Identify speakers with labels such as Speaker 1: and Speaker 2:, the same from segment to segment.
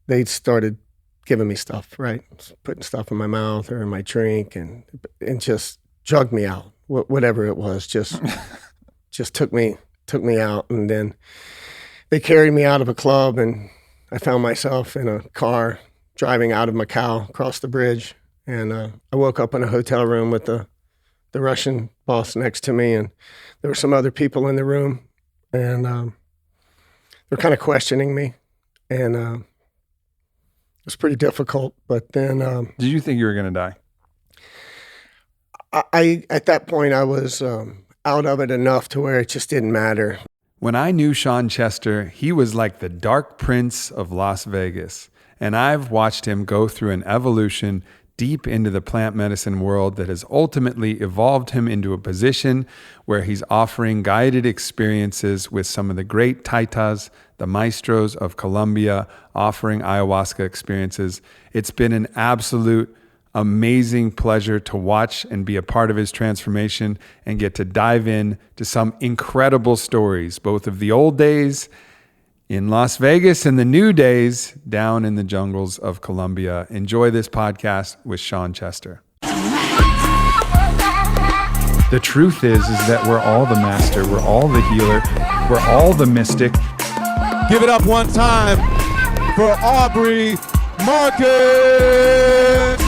Speaker 1: they started giving me stuff, right? Putting stuff in my mouth or in my drink and just drugged me out. Whatever it was, just took me out. And then they carried me out of a club, and I found myself in a car driving out of Macau across the bridge. And I woke up in a hotel room with the Russian boss next to me, and there were some other people in the room, and they're kind of questioning me, and it was pretty difficult. But then,
Speaker 2: did you think you were going to die?
Speaker 1: I at that point I was out of it enough to where it just didn't matter.
Speaker 2: When I knew Shawn Chester, he was like the dark prince of Las Vegas, and I've watched him go through an evolution deep into the plant medicine world that has ultimately evolved him into a position where he's offering guided experiences with some of the great Taitas, the maestros of Colombia, offering ayahuasca experiences. It's been an absolute amazing pleasure to watch and be a part of his transformation and get to dive in to some incredible stories, both of the old days in Las Vegas and the new days down in the jungles of Colombia. Enjoy this podcast with Shawn Chester. The truth is that we're all the master, we're all the healer, we're all the mystic.
Speaker 3: Give it up one time for Aubrey Marcus.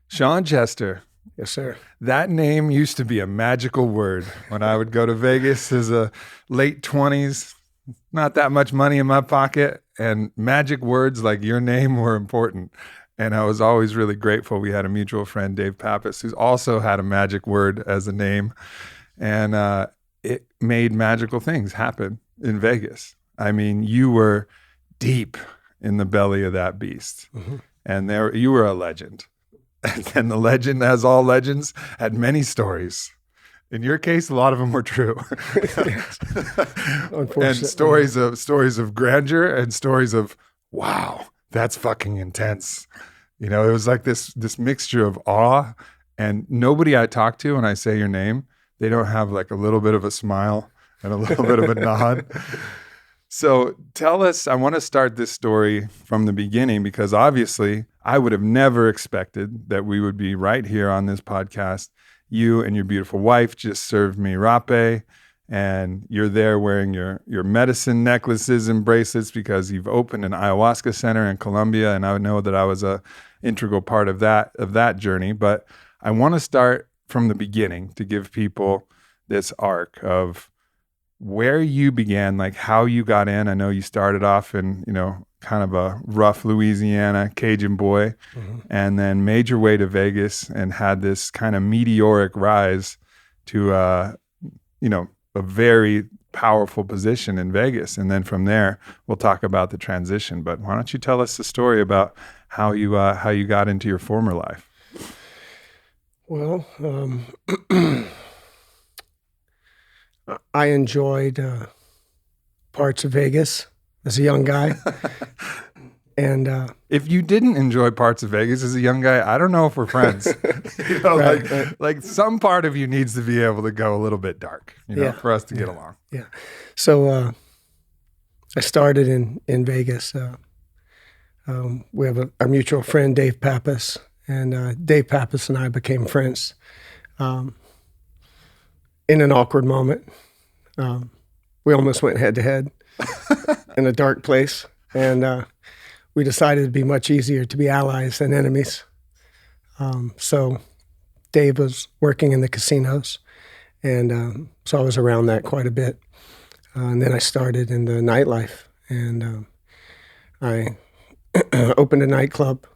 Speaker 2: Shawn Chester.
Speaker 1: Yes, sir.
Speaker 2: That name used to be a magical word when I would go to Vegas as a late 20s, not that much money in my pocket, and magic words like your name were important. And I was always really grateful. We had a mutual friend, Dave Pappas, who's also had a magic word as a name. And it made magical things happen in Vegas. I mean, you were deep in the belly of that beast. Mm-hmm. And you were a legend. And the legend, as all legends, had many stories. In your case, a lot of them were true. And stories of grandeur and stories of, wow, that's fucking intense. You know, it was like this mixture of awe, and nobody I talk to when I say your name, they don't have like a little bit of a smile and a little bit of a nod. So tell us, I want to start this story from the beginning, because obviously I would have never expected that we would be right here on this podcast. You and your beautiful wife just served me rape, and you're there wearing your medicine necklaces and bracelets because you've opened an ayahuasca center in Colombia, and I know that I was a integral part of that journey. But I want to start from the beginning to give people this arc of where you began, like how you got in. I know you started off in, kind of a rough Louisiana Cajun boy, mm-hmm. and then made your way to Vegas and had this kind of meteoric rise to, a very powerful position in Vegas. And then from there, we'll talk about the transition. But why don't you tell us the story about how you got into your former life?
Speaker 1: Well, I enjoyed parts of Vegas as a young guy. And
Speaker 2: if you didn't enjoy parts of Vegas as a young guy, I don't know if we're friends. Right. Like some part of you needs to be able to go a little bit dark, for us to get along.
Speaker 1: Yeah. So I started in Vegas. We have our mutual friend, Dave Pappas, and Dave Pappas and I became friends. In an awkward moment, we almost went head to head in a dark place, and we decided it'd be much easier to be allies than enemies. So Dave was working in the casinos, and so I was around that quite a bit. And then I started in the nightlife, and I opened a nightclub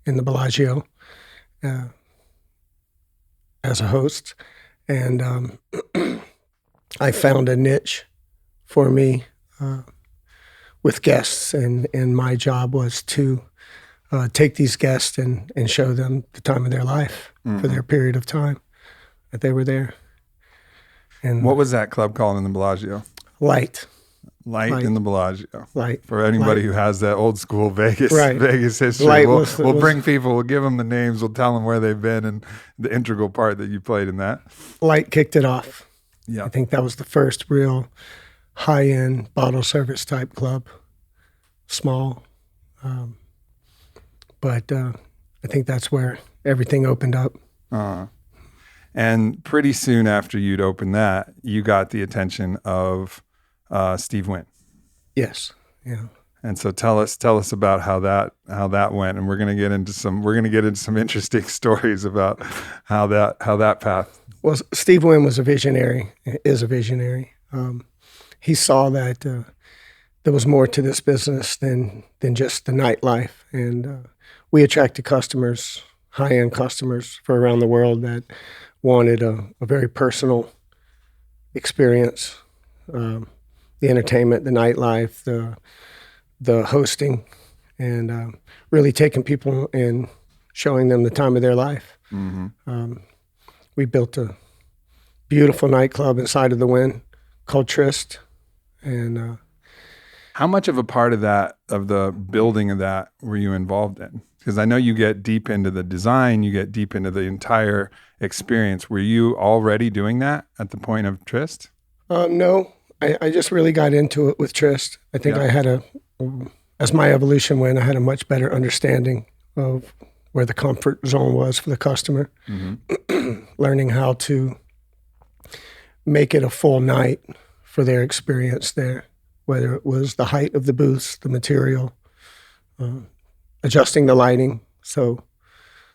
Speaker 1: in the Bellagio as a host. And I found a niche for me with guests, and my job was to take these guests and show them the time of their life, mm-hmm. for their period of time that they were there. And
Speaker 2: what was that club called in the Bellagio?
Speaker 1: Light
Speaker 2: in the Bellagio.
Speaker 1: Light.
Speaker 2: For anybody who has that old school Vegas history. We'll bring people, we'll give them the names, we'll tell them where they've been and the integral part that you played in that.
Speaker 1: Light kicked it off.
Speaker 2: Yeah.
Speaker 1: I think that was the first real high-end bottle service type club, small. But I think that's where everything opened up.
Speaker 2: And pretty soon after you'd opened that, you got the attention of Steve Wynn.
Speaker 1: Yes. Yeah.
Speaker 2: And so tell us about how that went, and we're gonna get into some interesting stories about how that path.
Speaker 1: Well, Steve Wynn is a visionary. He saw that there was more to this business than just the nightlife, and we attracted customers, high-end customers for around the world that wanted a very personal experience, the entertainment, the nightlife, the hosting, and really taking people and showing them the time of their life. We built a beautiful nightclub inside of the Wynn called Tryst. And
Speaker 2: how much of a part of the building of that were you involved in? Because I know you get deep into the design, you get deep into the entire experience. Were you already doing that at the point of Tryst?
Speaker 1: No, I just really got into it with Tryst. I think I had as my evolution went, I had a much better understanding of where the comfort zone was for the customer, learning how to make it a full night for their experience there, whether it was the height of the booths, the material, adjusting the lighting so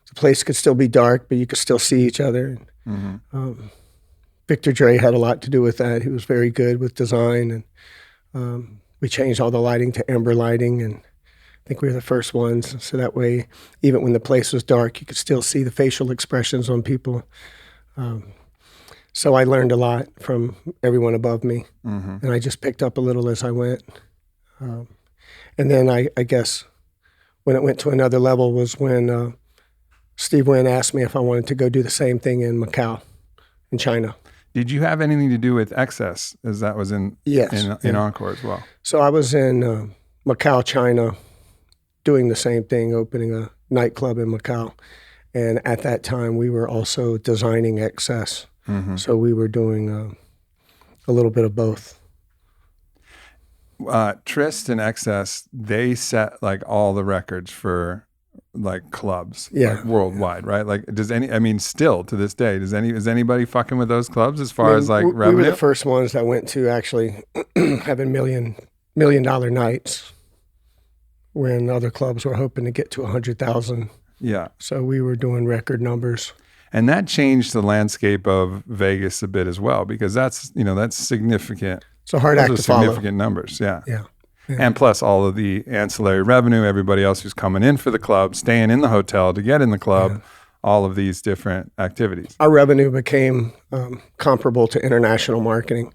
Speaker 1: the place could still be dark, but you could still see each other. Victor Dre had a lot to do with that. He was very good with design, and we changed all the lighting to amber lighting, and I think we were the first ones. So that way, even when the place was dark, you could still see the facial expressions on people. So I learned a lot from everyone above me, and I just picked up a little as I went. And then I guess when it went to another level was when Steve Wynn asked me if I wanted to go do the same thing in Macau, in China.
Speaker 2: Did you have anything to do with Excess, as that was in Encore as well?
Speaker 1: So I was in Macau, China, doing the same thing, opening a nightclub in Macau. And at that time, we were also designing Excess. So we were doing a little bit of both.
Speaker 2: Tryst and Excess, they set like all the records for like clubs, like worldwide, right? Like, still to this day, is anybody fucking with those clubs as far as like revenue?
Speaker 1: We were the first ones that went to actually having $1 million nights when other clubs were hoping to get to 100,000.
Speaker 2: Yeah.
Speaker 1: So we were doing record numbers.
Speaker 2: And that changed the landscape of Vegas a bit as well, because that's significant.
Speaker 1: It's a hard act to follow.
Speaker 2: Significant numbers, yeah. And plus all of the ancillary revenue, everybody else who's coming in for the club, staying in the hotel to get in the club, all of these different activities.
Speaker 1: Our revenue became comparable to international marketing.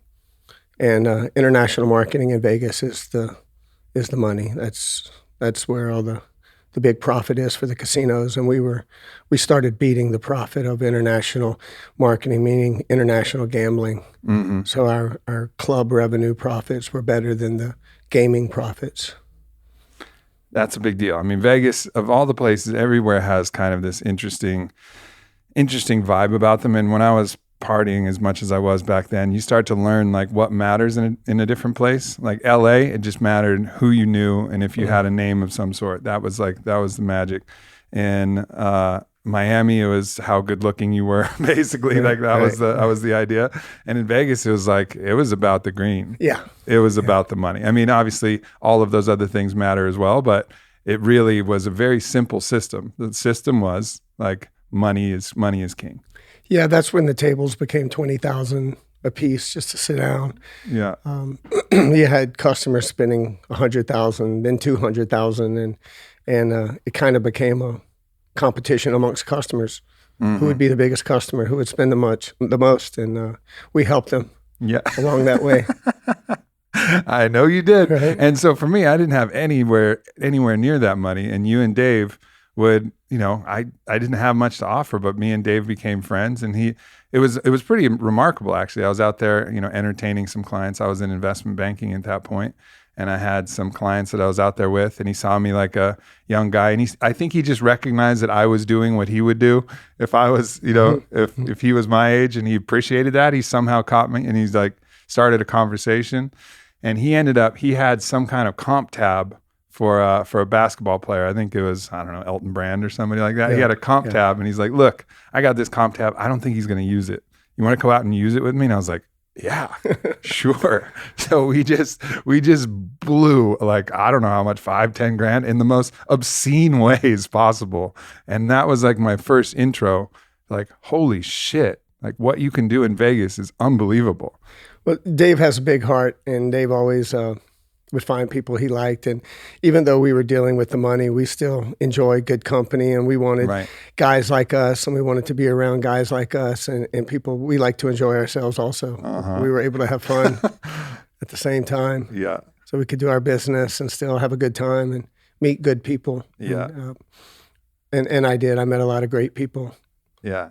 Speaker 1: And international marketing in Vegas is the money. That's where all the big profit is for the casinos. And we started beating the profit of international marketing, meaning international gambling. So our club revenue profits were better than the gaming profits.
Speaker 2: That's a big deal. I mean, Vegas, of all the places, everywhere has kind of this interesting vibe about them. And when I was partying as much as I was back then, you start to learn like what matters in a different place. Like LA, it just mattered who you knew and if you had a name of some sort. That was the magic. In Miami, it was how good looking you were, basically. Like that was the idea. And in Vegas, it was about the green. Yeah. It was about the money. I mean, obviously all of those other things matter as well, but it really was a very simple system. The system was like money is king.
Speaker 1: Yeah, that's when the tables became 20,000 a piece just to sit down.
Speaker 2: Yeah.
Speaker 1: You had customers spending 100,000, then 200,000, and it kind of became a competition amongst customers. Who would be the biggest customer? Who would spend the most? And we helped them. Along that way.
Speaker 2: I know you did.
Speaker 1: Right.
Speaker 2: And so for me, I didn't have anywhere near that money. And you and Dave would, I didn't have much to offer, but me and Dave became friends, and it was pretty remarkable actually. I was out there, entertaining some clients. I was in investment banking at that point, and I had some clients that I was out there with, and he saw me like a young guy, and I think he just recognized that I was doing what he would do if I was, if he was my age, and he appreciated that. He somehow caught me, and he's like, started a conversation, and he had some kind of comp tab for a basketball player. I think it was, I don't know, Elton Brand or somebody like that. He had a comp tab, and he's like, look, I got this comp tab. I don't think he's going to use it. You want to go out and use it with me? And I was like, yeah, sure. So we just blew, like, I don't know how much, 5-10 grand in the most obscene ways possible. And that was like my first intro, like, holy shit, like what you can do in Vegas is unbelievable.
Speaker 1: Well, Dave has a big heart, and Dave always would find people he liked. And even though we were dealing with the money, we still enjoy good company, and we wanted guys like us, and we wanted to be around guys like us and people. We like to enjoy ourselves also. We were able to have fun at the same time.
Speaker 2: Yeah.
Speaker 1: So we could do our business and still have a good time and meet good people.
Speaker 2: Yeah.
Speaker 1: And I did. I met a lot of great people.
Speaker 2: Yeah.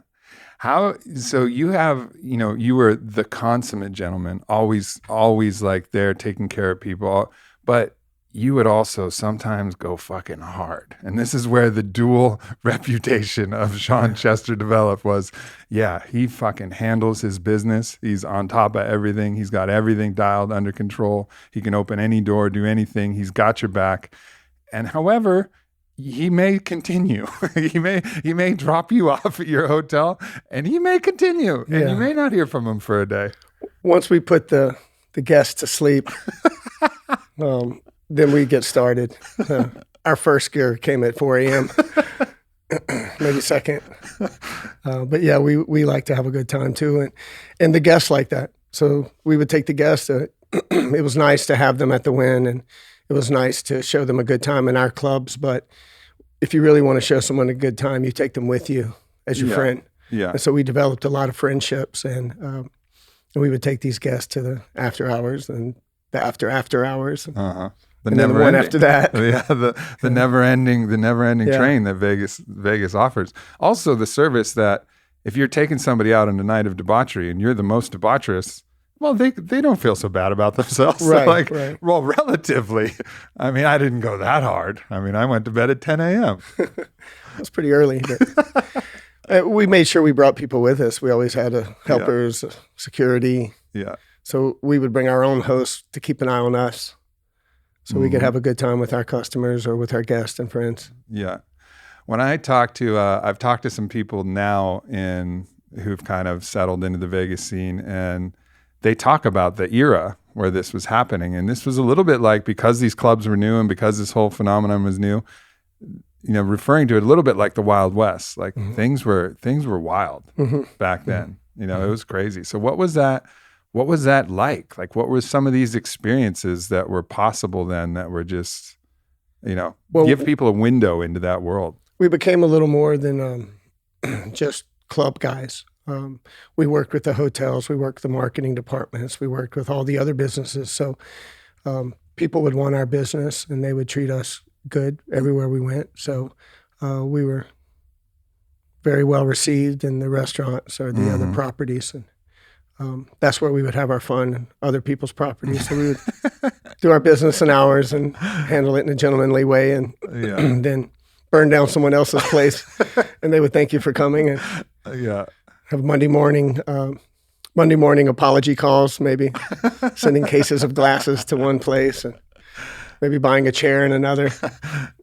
Speaker 2: So you were the consummate gentleman, always like there taking care of people, but you would also sometimes go fucking hard. And this is where the dual reputation of Shawn Chester developed was, he fucking handles his business. He's on top of everything. He's got everything dialed under control. He can open any door, do anything. He's got your back. And however, he may continue. he may drop you off at your hotel, and he may continue, and you may not hear from him for a day.
Speaker 1: Once we put the guests to sleep, then we get started. Our first gear came at 4 a.m., maybe second. But yeah, we like to have a good time too, and the guests like that. So we would take the guests. It was nice to have them at the Wynn, and it was nice to show them a good time in our clubs, but if you really want to show someone a good time, you take them with you as your friend.
Speaker 2: Yeah.
Speaker 1: And so we developed a lot of friendships, and we would take these guests to the after hours and the after hours.
Speaker 2: The
Speaker 1: and
Speaker 2: never
Speaker 1: then the one
Speaker 2: ending.
Speaker 1: after that.
Speaker 2: The never ending train that Vegas offers. Also the service that if you're taking somebody out on a night of debauchery and you're the most deboisterous, well, they don't feel so bad about themselves.
Speaker 1: Right.
Speaker 2: Well, relatively. I mean, I didn't go that hard. I mean, I went to bed at 10 a.m.
Speaker 1: That's pretty early. But we made sure we brought people with us. We always had helpers, security.
Speaker 2: Yeah.
Speaker 1: So we would bring our own hosts to keep an eye on us so we could have a good time with our customers or with our guests and friends.
Speaker 2: Yeah. When I talk to, I've talked to some people now who've kind of settled into the Vegas scene, and they talk about the era where this was happening. And this was a little bit like, because these clubs were new and because this whole phenomenon was new, referring to it a little bit like the Wild West. Like things were wild back then. It was crazy. So what was that like? Like, what were some of these experiences that were possible then that were just, give people a window into that world?
Speaker 1: We became a little more than just club guys. We worked with the hotels, we worked the marketing departments, we worked with all the other businesses. So people would want our business, and they would treat us good everywhere we went. So we were very well received in the restaurants or the other properties. And that's where we would have our fun, and other people's properties. So we would do our business in hours and handle it in a gentlemanly way, and then burn down someone else's place, and they would thank you for coming. And have Monday morning apology calls, maybe sending cases of glasses to one place and maybe buying a chair in another.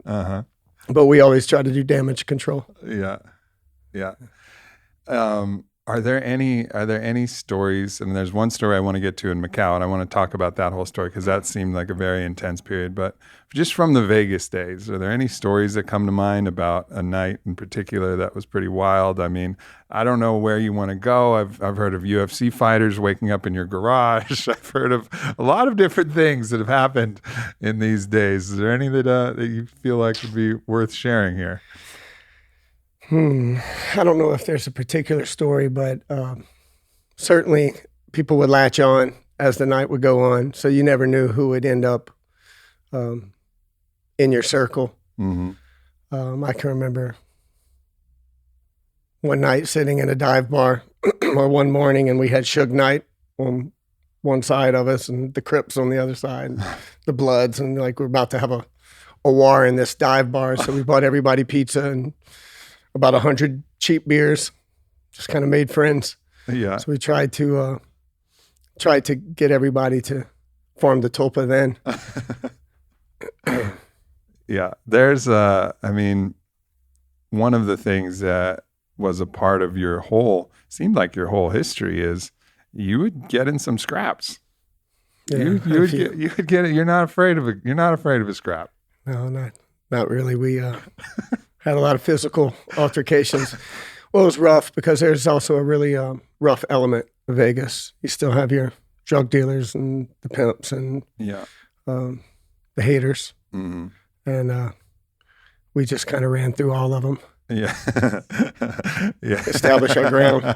Speaker 1: But we always try to do damage control.
Speaker 2: Yeah. Are there any stories? And there's one story I want to get to in Macau, and I want to talk about that whole story because that seemed like a very intense period. But just from the Vegas days, are there any stories that come to mind about a night in particular that was pretty wild? I mean, I don't know where you want to go. I've heard of UFC fighters waking up in your garage. I've heard of a lot of different things that have happened in these days. Is there any that you feel like would be worth sharing here?
Speaker 1: I don't know if there's a particular story, but certainly people would latch on as the night would go on. So you never knew who would end up in your circle. I can remember one night sitting in a dive bar or one morning, and we had Suge Knight on one side of us and the Crips on the other side, and the Bloods, and like we're about to have a war in this dive bar. So we bought everybody pizza and about 100 cheap beers, just kind of made friends.
Speaker 2: Yeah.
Speaker 1: So we tried to tried to get everybody to form the tulpa then.
Speaker 2: Yeah. There's, I mean, one of the things that was a part of seemed like your whole history is you would get in some scraps.
Speaker 1: Yeah,
Speaker 2: you would get it. You're not afraid of a scrap.
Speaker 1: No, not really. We had a lot of physical altercations. Well, it was rough because there's also a really rough element of Vegas. You still have your drug dealers and the pimps and the haters.
Speaker 2: Mm-hmm.
Speaker 1: And we just kind of ran through all of them.
Speaker 2: Yeah.
Speaker 1: Establish our ground.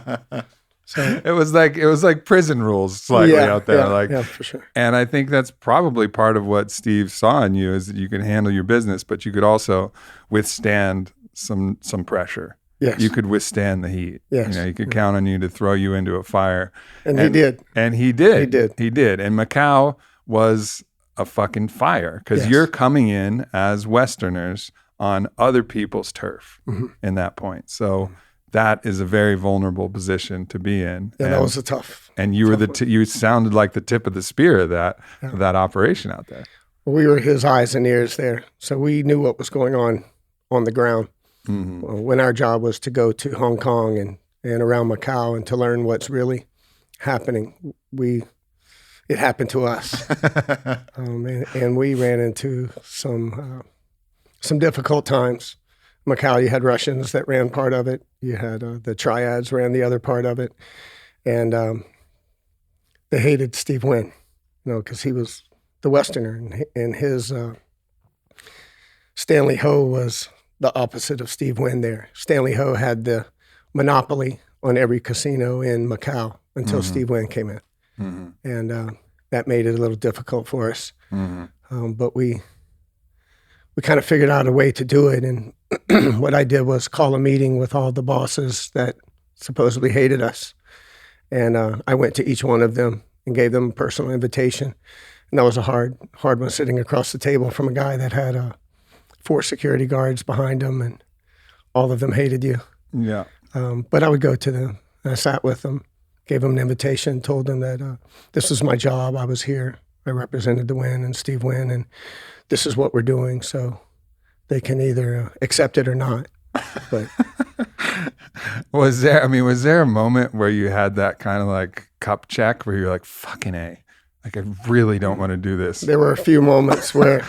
Speaker 1: So
Speaker 2: it was like prison rules slightly out there.
Speaker 1: Yeah, for sure.
Speaker 2: And I think that's probably part of what Steve saw in you is that you could handle your business, but you could also withstand some pressure.
Speaker 1: Yes.
Speaker 2: You could withstand the heat.
Speaker 1: Yes.
Speaker 2: You could count on you to throw you into a fire.
Speaker 1: And he did.
Speaker 2: And he did. And Macau was a fucking fire because you're coming in as Westerners on other people's turf in that point. So that is a very vulnerable position to be in.
Speaker 1: Yeah, that was a tough.
Speaker 2: And you were you sounded like the tip of the spear of that operation out there.
Speaker 1: We were his eyes and ears there, so we knew what was going on the ground. Mm-hmm. When our job was to go to Hong Kong and around Macau and to learn what's really happening, it happened to us, and we ran into some difficult times. Macau, you had Russians that ran part of it. You had the triads ran the other part of it, and they hated Steve Wynn, because he was the Westerner, and his Stanley Ho was the opposite of Steve Wynn there. Stanley Ho had the monopoly on every casino in Macau until Steve Wynn came in. Mm-hmm. And that made it a little difficult for us. Mm-hmm. But we kind of figured out a way to do it. And what I did was call a meeting with all the bosses that supposedly hated us. And I went to each one of them and gave them a personal invitation. And that was a hard one, sitting across the table from a guy that had 4 security guards behind him, and all of them hated you.
Speaker 2: Yeah.
Speaker 1: But I would go to them. I sat with them, gave them an invitation, told them that this was my job. I was here. I represented the Wynn and Steve Wynn, and this is what we're doing. So they can either accept it or not. But
Speaker 2: was there a moment where you had that kind of like cup check where you're like, fucking A, like I really don't want to do this?
Speaker 1: There were a few moments where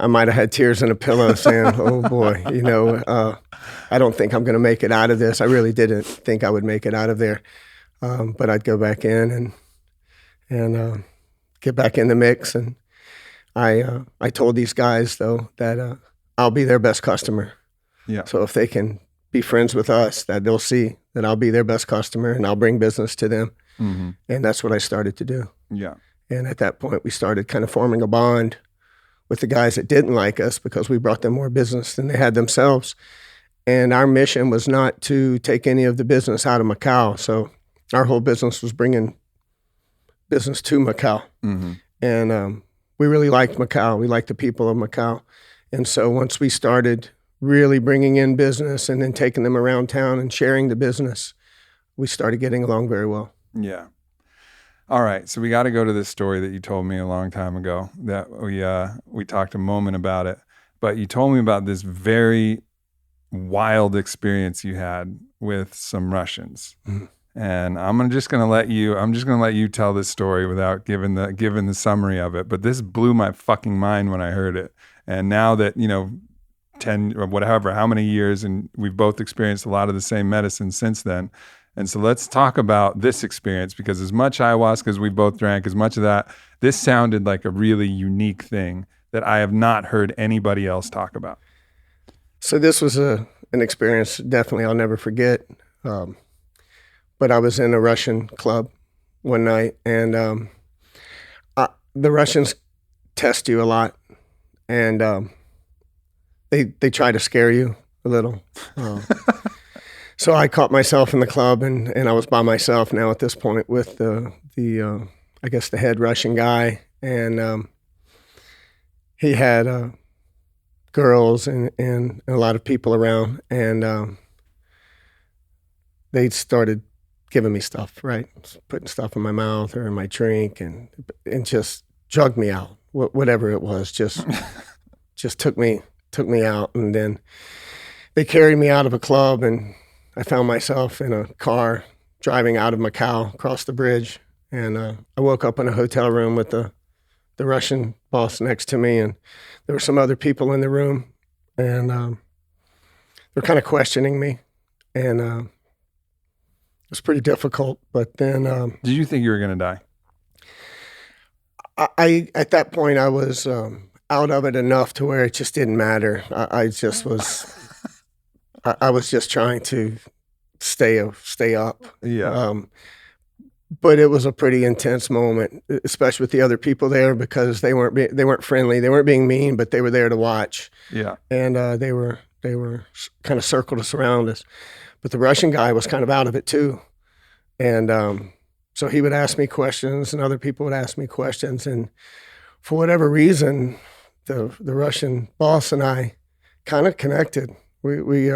Speaker 1: I might have had tears in a pillow saying, oh boy, I don't think I'm going to make it out of this. I really didn't think I would make it out of there. But I'd go back in and get back in the mix. And I told these guys, though, that I'll be their best customer.
Speaker 2: Yeah.
Speaker 1: So if they can be friends with us, that they'll see that I'll be their best customer and I'll bring business to them. Mm-hmm. And that's what I started to do.
Speaker 2: Yeah.
Speaker 1: And at that point, we started kind of forming a bond with the guys that didn't like us because we brought them more business than they had themselves. And our mission was not to take any of the business out of Macau. So our whole business was bringing business to Macau. Mm-hmm. And we really liked Macau. We liked the people of Macau. And so once we started really bringing in business and then taking them around town and sharing the business, we started getting along very well.
Speaker 2: Yeah. All right, so we got to go to this story that you told me a long time ago that we talked a moment about it, but you told me about this very wild experience you had with some Russians. Mm-hmm. And I'm just going to let you tell this story without giving the summary of it, but this blew my fucking mind when I heard it. And now that, 10 or whatever, how many years, and we've both experienced a lot of the same medicine since then. And so let's talk about this experience, because as much ayahuasca as we both drank, as much of that, this sounded like a really unique thing that I have not heard anybody else talk about.
Speaker 1: So this was an experience definitely I'll never forget. But I was in a Russian club one night, and the Russians test you a lot, and they try to scare you a little. So I caught myself in the club, and I was by myself now at this point with the I guess the head Russian guy, and he had girls and a lot of people around, and they started giving me stuff, right? Putting stuff in my mouth or in my drink, and just drugged me out. Whatever it was, just took me out. And then they carried me out of a club, and I found myself in a car driving out of Macau across the bridge. And I woke up in a hotel room with the Russian boss next to me, and there were some other people in the room, and they're kind of questioning me, and it was pretty difficult. But then,
Speaker 2: did you think you were going to die?
Speaker 1: I at that point I was out of it enough to where it just didn't matter. I just was, I was just trying to stay up.
Speaker 2: Yeah.
Speaker 1: But it was a pretty intense moment, especially with the other people there, because they weren't friendly. They weren't being mean, but they were there to watch.
Speaker 2: Yeah.
Speaker 1: And they were kind of circled us around us. But the Russian guy was kind of out of it too. And so he would ask me questions, and other people would ask me questions. And for whatever reason, the Russian boss and I kind of connected. We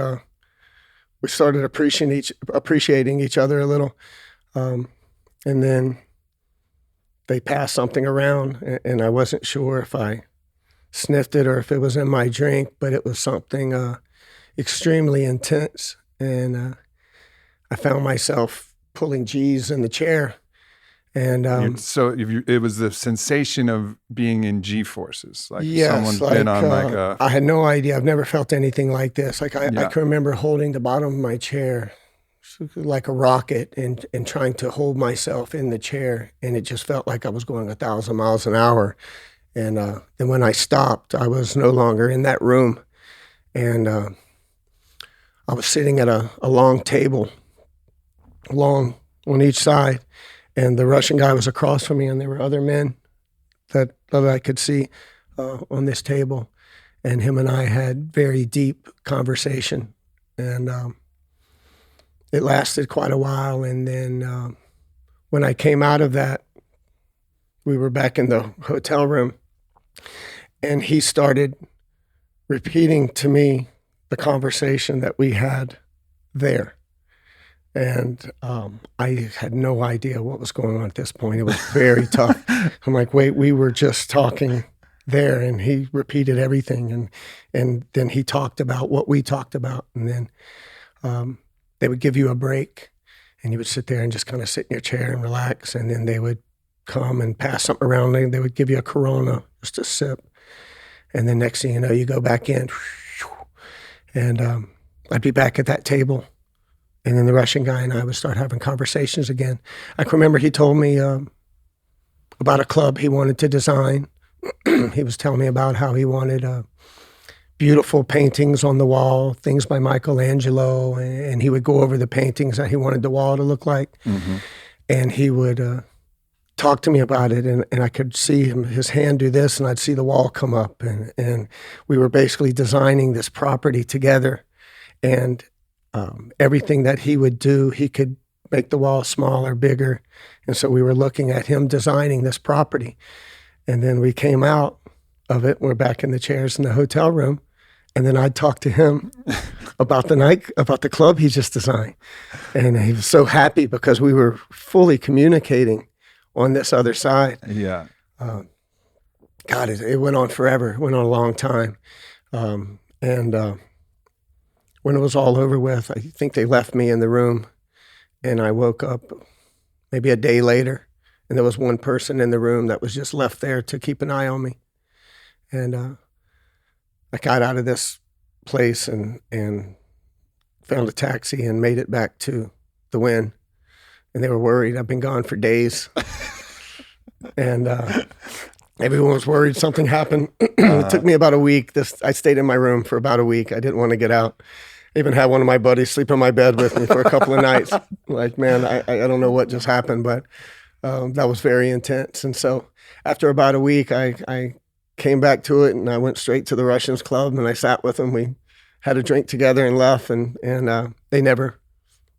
Speaker 1: started appreciating each other a little. And then they passed something around, and I wasn't sure if I sniffed it or if it was in my drink, but it was something extremely intense. And I found myself pulling G's in the chair. And
Speaker 2: so it was the sensation of being in G forces, like
Speaker 1: yes,
Speaker 2: someone's been on like a...
Speaker 1: I had no idea. I've never felt anything like this. Like I can remember holding the bottom of my chair like a rocket and trying to hold myself in the chair, and it just felt like I was going 1,000 miles an hour. And then when I stopped, I was no longer in that room, and I was sitting at a long table, long on each side, and the Russian guy was across from me, and there were other men that I could see on this table, and him and I had very deep conversation, and it lasted quite a while. And then when I came out of that, we were back in the hotel room, and he started repeating to me the conversation that we had there. And I had no idea what was going on at this point. It was very tough. I'm like, wait, we were just talking there, and he repeated everything. And then he talked about what we talked about. And then they would give you a break, and you would sit there and just kind of sit in your chair and relax. And then they would come and pass something around. They would give you a Corona, just a sip. And then next thing you know, you go back in. And I'd be back at that table. And then the Russian guy and I would start having conversations again. I can remember he told me about a club he wanted to design. He was telling me about how he wanted beautiful paintings on the wall, things by Michelangelo, and he would go over the paintings that he wanted the wall to look like. Mm-hmm. And he would talk to me about it, and I could see his hand do this, and I'd see the wall come up. And we were basically designing this property together. And everything that he would do, he could make the wall smaller, bigger. And so we were looking at him designing this property. And then we came out of it. We're back in the chairs in the hotel room. And then I'd talk to him about the club he just designed. And he was so happy because we were fully communicating on this other side.
Speaker 2: Yeah.
Speaker 1: God, it went on forever. It went on a long time. When it was all over with, I think they left me in the room, and I woke up maybe a day later, and there was one person in the room that was just left there to keep an eye on me. And I got out of this place and found a taxi and made it back to the Wynn, and they were worried. I've been gone for days, and everyone was worried something happened. It took me about a week. I stayed in my room for about a week. I didn't want to get out. I even had one of my buddies sleep in my bed with me for a couple of nights. Like, man, I don't know what just happened, but that was very intense. And so after about a week, I came back to it, and I went straight to the Russians club, and I sat with them. We had a drink together and left, and they never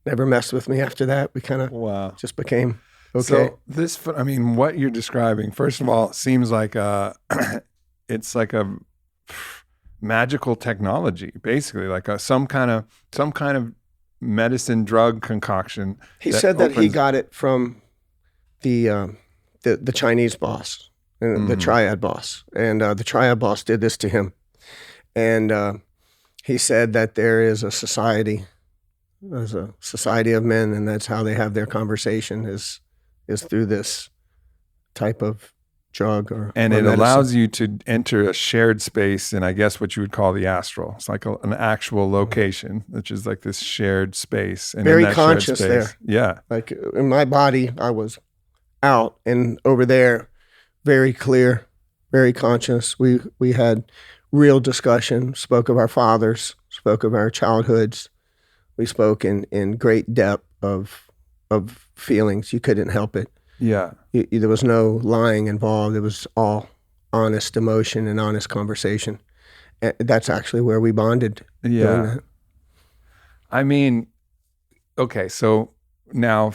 Speaker 1: messed with me after that. We kind of just became okay.
Speaker 2: So what you're describing, first of all, seems like it's like a magical technology, basically, like some kind of medicine drug concoction.
Speaker 1: He said that he got it from the Chinese boss, the triad boss. And the triad boss did this to him. And he said that there's a society of men, and that's how they have their conversation is through this type of drug or it
Speaker 2: medicine. Allows you to enter a shared space in, I guess, what you would call the astral. It's like an actual location, which is like this shared space. And
Speaker 1: very
Speaker 2: in that
Speaker 1: conscious
Speaker 2: shared space,
Speaker 1: there.
Speaker 2: Yeah.
Speaker 1: Like in my body, I was out, and over there, very clear, very conscious. We had real discussion, spoke of our fathers, spoke of our childhoods. We spoke in great depth of feelings. You couldn't help it.
Speaker 2: Yeah.
Speaker 1: There was no lying involved. It was all honest emotion and honest conversation. And that's actually where we bonded.
Speaker 2: Yeah. I mean, okay, so now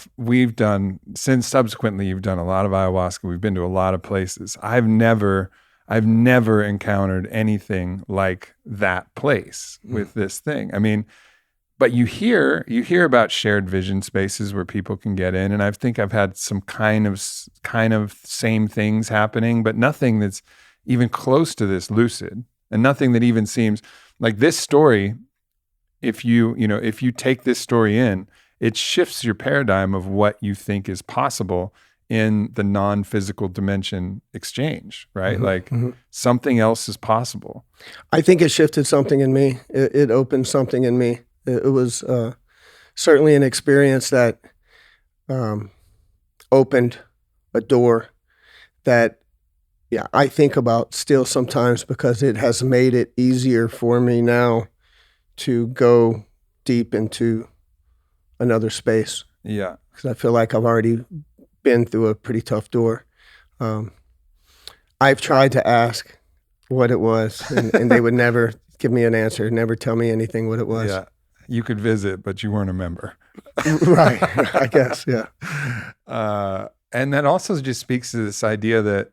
Speaker 2: since subsequently you've done a lot of ayahuasca, we've been to a lot of places. I've never encountered anything like that place with this thing. I mean, but you hear about shared vision spaces where people can get in, and I think I've had some kind of same things happening, but nothing that's even close to this lucid, and nothing that even seems like this story. If you take this story in, it shifts your paradigm of what you think is possible in the non-physical dimension exchange, right? Something else is possible.
Speaker 1: I think it shifted something in me. It opened something in me. It was certainly an experience that opened a door that, I think about still sometimes, because it has made it easier for me now to go deep into another space.
Speaker 2: Yeah.
Speaker 1: Because I feel like I've already been through a pretty tough door. I've tried to ask what it was, and they would never give me an answer, never tell me anything what it was.
Speaker 2: Yeah. You could visit, but you weren't a member.
Speaker 1: Right. I guess, yeah.
Speaker 2: And that also just speaks to this idea that,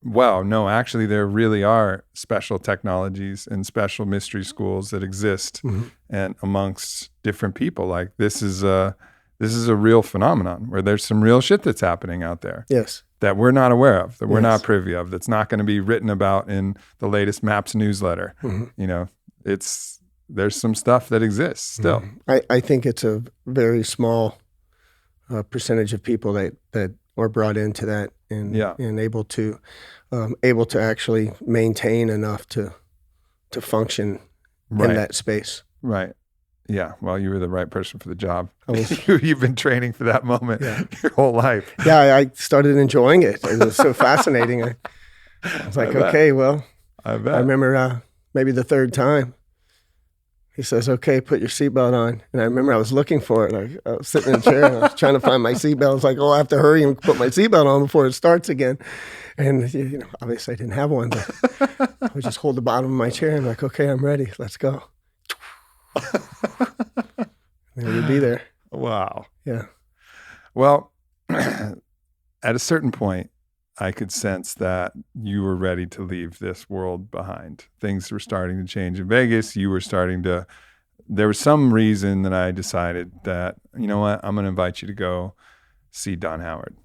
Speaker 2: well, no, actually there really are special technologies and special mystery schools that exist and amongst different people. Like this is a real phenomenon where there's some real shit that's happening out there.
Speaker 1: Yes.
Speaker 2: That we're not aware of, that we're not privy of, that's not going to be written about in the latest Maps newsletter. There's some stuff that exists still.
Speaker 1: I think it's a very small percentage of people that are brought into that and able to actually maintain enough to function in that space.
Speaker 2: Right. Yeah. Well, you were the right person for the job. You've been training for that moment your whole life.
Speaker 1: Yeah. I started enjoying it. It was so fascinating. I was like, okay, well, I remember maybe the third time. He says, okay, put your seatbelt on. And I remember I was looking for it. I was sitting in a chair and I was trying to find my seatbelt. I was like, I have to hurry and put my seatbelt on before it starts again. And, obviously I didn't have one, but I would just hold the bottom of my chair and like, okay, I'm ready. Let's go. And we'd be there.
Speaker 2: Wow.
Speaker 1: Yeah.
Speaker 2: Well, at a certain point, I could sense that you were ready to leave this world behind. Things were starting to change in Vegas. There was some reason that I decided that, you know what, I'm going to invite you to go see Don Howard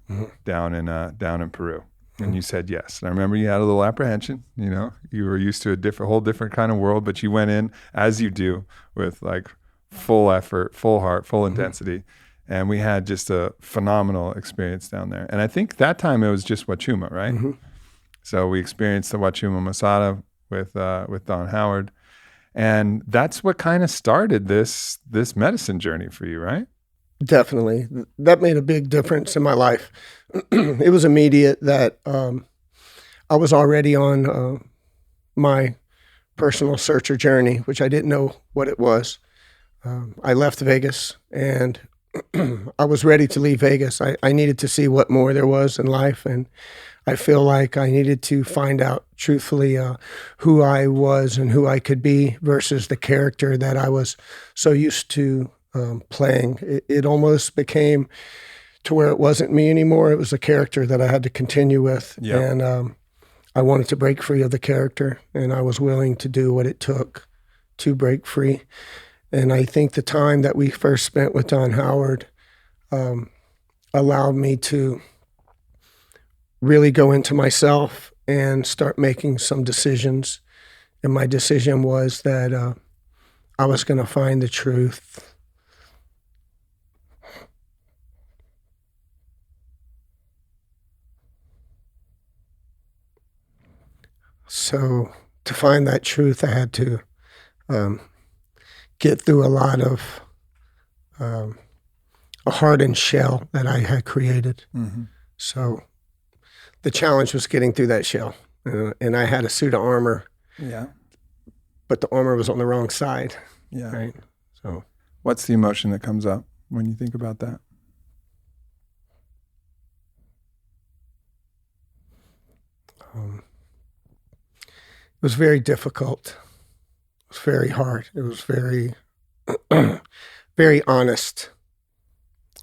Speaker 2: down in Peru. And you said yes. And I remember you had a little apprehension, you were used to a whole different kind of world, but you went in as you do with like full effort, full heart, full intensity. And we had just a phenomenal experience down there. And I think that time it was just Wachuma, right? So we experienced the Wachuma Masada with Don Howard. And that's what kind of started this medicine journey for you, right?
Speaker 1: Definitely. That made a big difference in my life. It was immediate that I was already on my personal searcher journey, which I didn't know what it was. I left Vegas and I was ready to leave Vegas. I needed to see what more there was in life, and I feel like I needed to find out truthfully who I was and who I could be versus the character that I was so used to playing. It almost became to where it wasn't me anymore. It was a character that I had to continue with, and I wanted to break free of the character, and I was willing to do what it took to break free. And I think the time that we first spent with Don Howard allowed me to really go into myself and start making some decisions. And my decision was that I was going to find the truth. So to find that truth, I had to get through a lot of a hardened shell that I had created. Mm-hmm. So the challenge was getting through that shell. And I had a suit of armor.
Speaker 2: Yeah.
Speaker 1: But the armor was on the wrong side.
Speaker 2: Yeah.
Speaker 1: Right. So
Speaker 2: what's the emotion that comes up when you think about that?
Speaker 1: It was very difficult. It was very hard. It was very, very honest.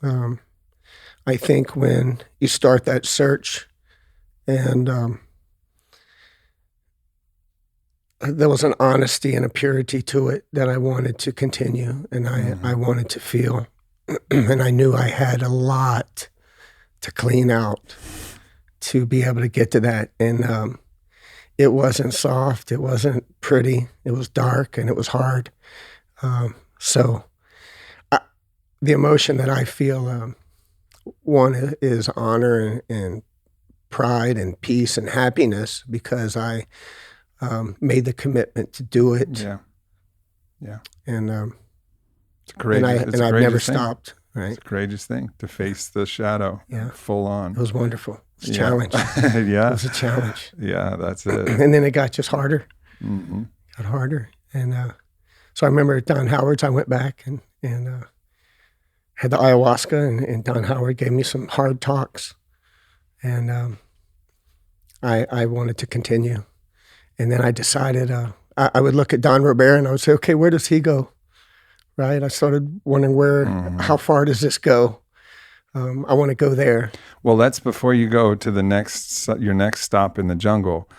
Speaker 1: I think when you start that search and there was an honesty and a purity to it that I wanted to continue and I wanted to feel. And I knew I had a lot to clean out to be able to get to that. And it wasn't soft. It wasn't pretty. It was dark and it was hard. So the emotion that I feel, one is honor and pride and peace and happiness because I made the commitment to do it.
Speaker 2: Yeah. Yeah.
Speaker 1: And
Speaker 2: it's courageous.
Speaker 1: And I've never stopped. Right.
Speaker 2: It's a courageous thing to face the shadow.
Speaker 1: Yeah.
Speaker 2: Full on.
Speaker 1: It was wonderful. It was a challenge.
Speaker 2: Yeah.
Speaker 1: It was a challenge.
Speaker 2: Yeah, that's it.
Speaker 1: And then it got just harder.
Speaker 2: Mm-hmm.
Speaker 1: Got harder. And so I remember at Don Howard's, I went back and had the ayahuasca, and Don Howard gave me some hard talks. And I wanted to continue. And then I decided I would look at Don Robert and I would say, okay, where does he go? Right? I started wondering how far does this go? I want to go there.
Speaker 2: Well, that's before you go to your next stop in the jungle.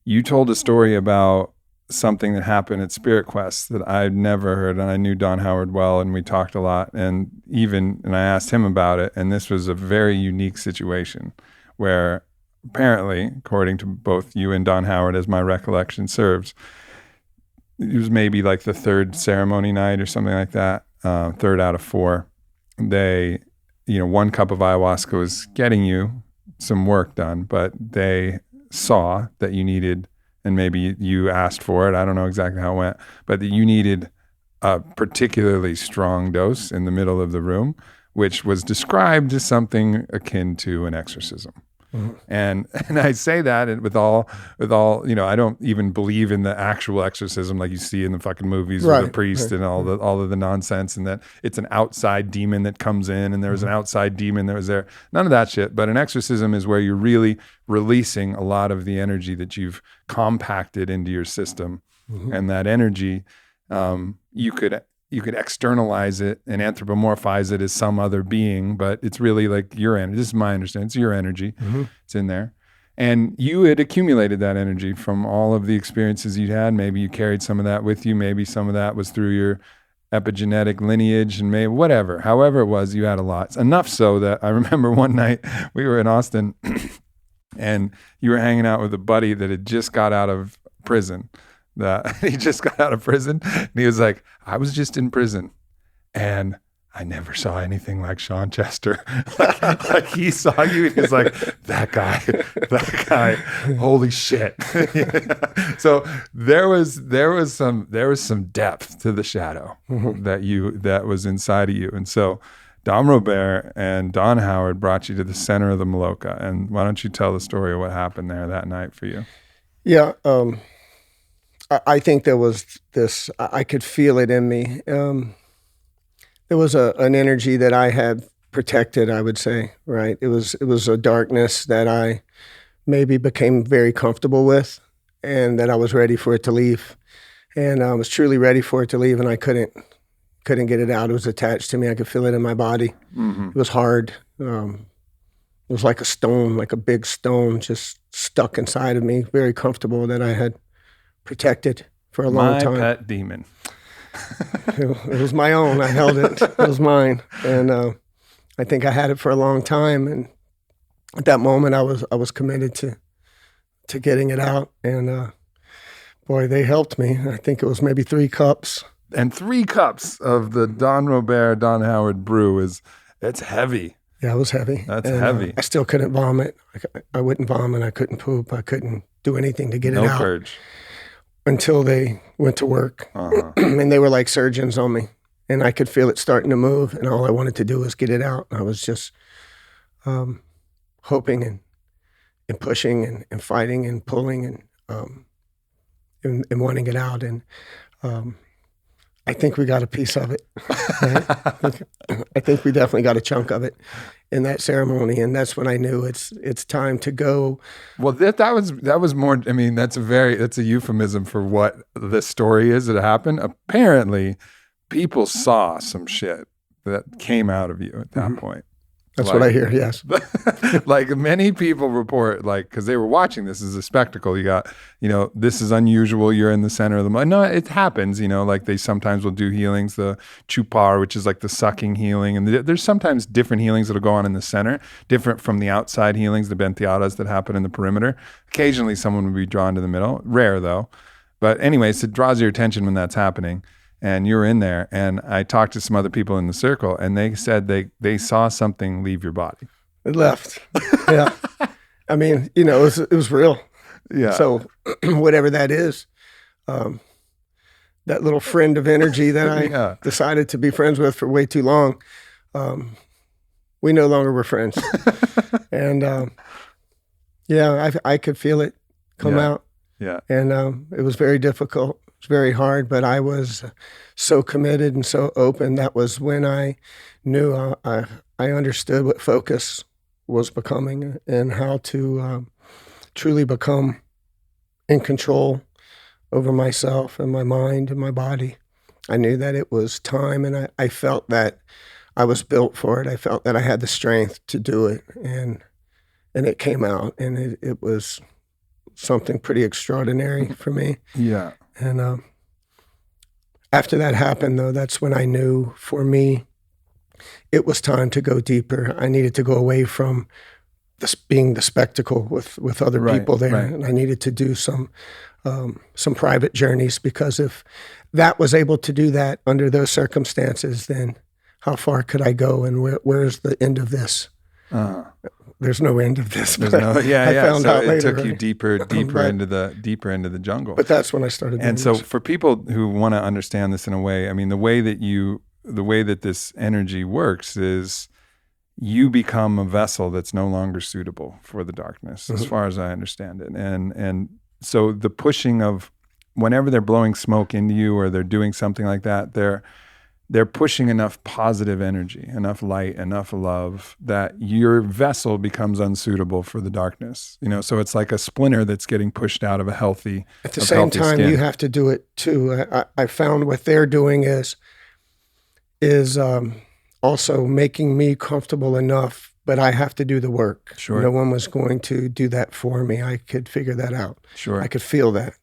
Speaker 2: You told a story about something that happened at Spirit Quest that I'd never heard, and I knew Don Howard well, and we talked a lot, and I asked him about it, and this was a very unique situation where apparently, according to both you and Don Howard, as my recollection serves, it was maybe like the third ceremony night or something like that, 3rd out of 4. They, one cup of ayahuasca was getting you some work done, but they saw that you needed, and maybe you asked for it, I don't know exactly how it went, but that you needed a particularly strong dose in the middle of the room, which was described as something akin to an exorcism. Mm-hmm. And I say that with all, I don't even believe in the actual exorcism like you see in the fucking movies with the priest and all of the nonsense, and that it's an outside demon that comes in and there was an outside demon that was there. None of that shit. But an exorcism is where you're really releasing a lot of the energy that you've compacted into your system. Mm-hmm. And that energy, you could externalize it and anthropomorphize it as some other being, but it's really like your energy. This is my understanding. It's your energy. Mm-hmm. It's in there. And you had accumulated that energy from all of the experiences you'd had. Maybe you carried some of that with you. Maybe some of that was through your epigenetic lineage and maybe whatever. However it was, you had a lot. Enough so that I remember one night we were in Austin and you were hanging out with a buddy that had just got out of prison. He just got out of prison and he was like, I was just in prison and I never saw anything like Shawn Chester. like he saw you and he was like, that guy, holy shit. So there was some depth to the shadow that was inside of you. And so Don Robert and Don Howard brought you to the center of the Maloka. And why don't you tell the story of what happened there that night for you?
Speaker 1: Yeah. I think there was this, I could feel it in me. There was an energy that I had protected, I would say, right? It was a darkness that I maybe became very comfortable with and that I was ready for it to leave. And I was truly ready for it to leave and I couldn't get it out. It was attached to me. I could feel it in my body. Mm-hmm. It was hard. It was like a stone, like a big stone just stuck inside of me, very comfortable that I had protected for a long time.
Speaker 2: My pet demon.
Speaker 1: It was my own. I held it. It was mine. And I think I had it for a long time. And at that moment, I was committed to getting it out. And boy, they helped me. I think it was maybe 3 cups.
Speaker 2: And 3 cups of the Don Robert, Don Howard brew it's heavy.
Speaker 1: Yeah, it was heavy.
Speaker 2: That's heavy.
Speaker 1: I still couldn't vomit. I wouldn't vomit. I couldn't poop. I couldn't do anything to get it out.
Speaker 2: No purge.
Speaker 1: Until they went to work. And they were like surgeons on me. And I could feel it starting to move. And all I wanted to do was get it out. I was just hoping and pushing and fighting and pulling and wanting it out. And I think we got a piece of it. Right? I think we definitely got a chunk of it in that ceremony, and that's when I knew it's time to go.
Speaker 2: Well, that was more. I mean, that's a euphemism for what the story is that happened. Apparently, people saw some shit that came out of you at that point.
Speaker 1: That's what I hear, yes.
Speaker 2: Like many people report, like, because they were watching this as a spectacle. You got, this is unusual. You're in the center of the mind. No, it happens, like they sometimes will do healings, the chupar, which is like the sucking healing. And there's sometimes different healings that'll go on in the center, different from the outside healings, the Taitas that happen in the perimeter. Occasionally someone will be drawn to the middle. Rare though. But anyways, it draws your attention when that's happening. And you were in there, and I talked to some other people in the circle, and they said they saw something leave your body.
Speaker 1: It left. Yeah. I mean, it was real.
Speaker 2: Yeah.
Speaker 1: So whatever that is, that little friend of energy that I decided to be friends with for way too long, we no longer were friends. And I could feel it come out.
Speaker 2: Yeah.
Speaker 1: And it was very difficult. It's very hard, but I was so committed and so open. That was when I knew I understood what focus was becoming and how to truly become in control over myself and my mind and my body. I knew that it was time, and I felt that I was built for it. I felt that I had the strength to do it, and it came out, and it was something pretty extraordinary for me.
Speaker 2: Yeah.
Speaker 1: And after that happened, though, that's when I knew for me, it was time to go deeper. I needed to go away from this being the spectacle with other people there. Right. And I needed to do some private journeys, because if that was able to do that under those circumstances, then how far could I go, and where's the end of this? There's no end of this.
Speaker 2: I found out later, it took you
Speaker 1: right?
Speaker 2: deeper into the jungle.
Speaker 1: But that's when I started.
Speaker 2: And so, for people who want to understand this in a way, I mean, the way that this energy works is you become a vessel that's no longer suitable for the darkness, as far as I understand it. And so the pushing of, whenever they're blowing smoke into you or they're doing something like that, they're pushing enough positive energy, enough light, enough love, that your vessel becomes unsuitable for the darkness. So it's like a splinter that's getting pushed out of a healthy
Speaker 1: At the same time,
Speaker 2: skin.
Speaker 1: You have to do it too. I found what they're doing is also making me comfortable enough, but I have to do the work.
Speaker 2: Sure.
Speaker 1: No one was going to do that for me. I could figure that out.
Speaker 2: Sure.
Speaker 1: I could feel that.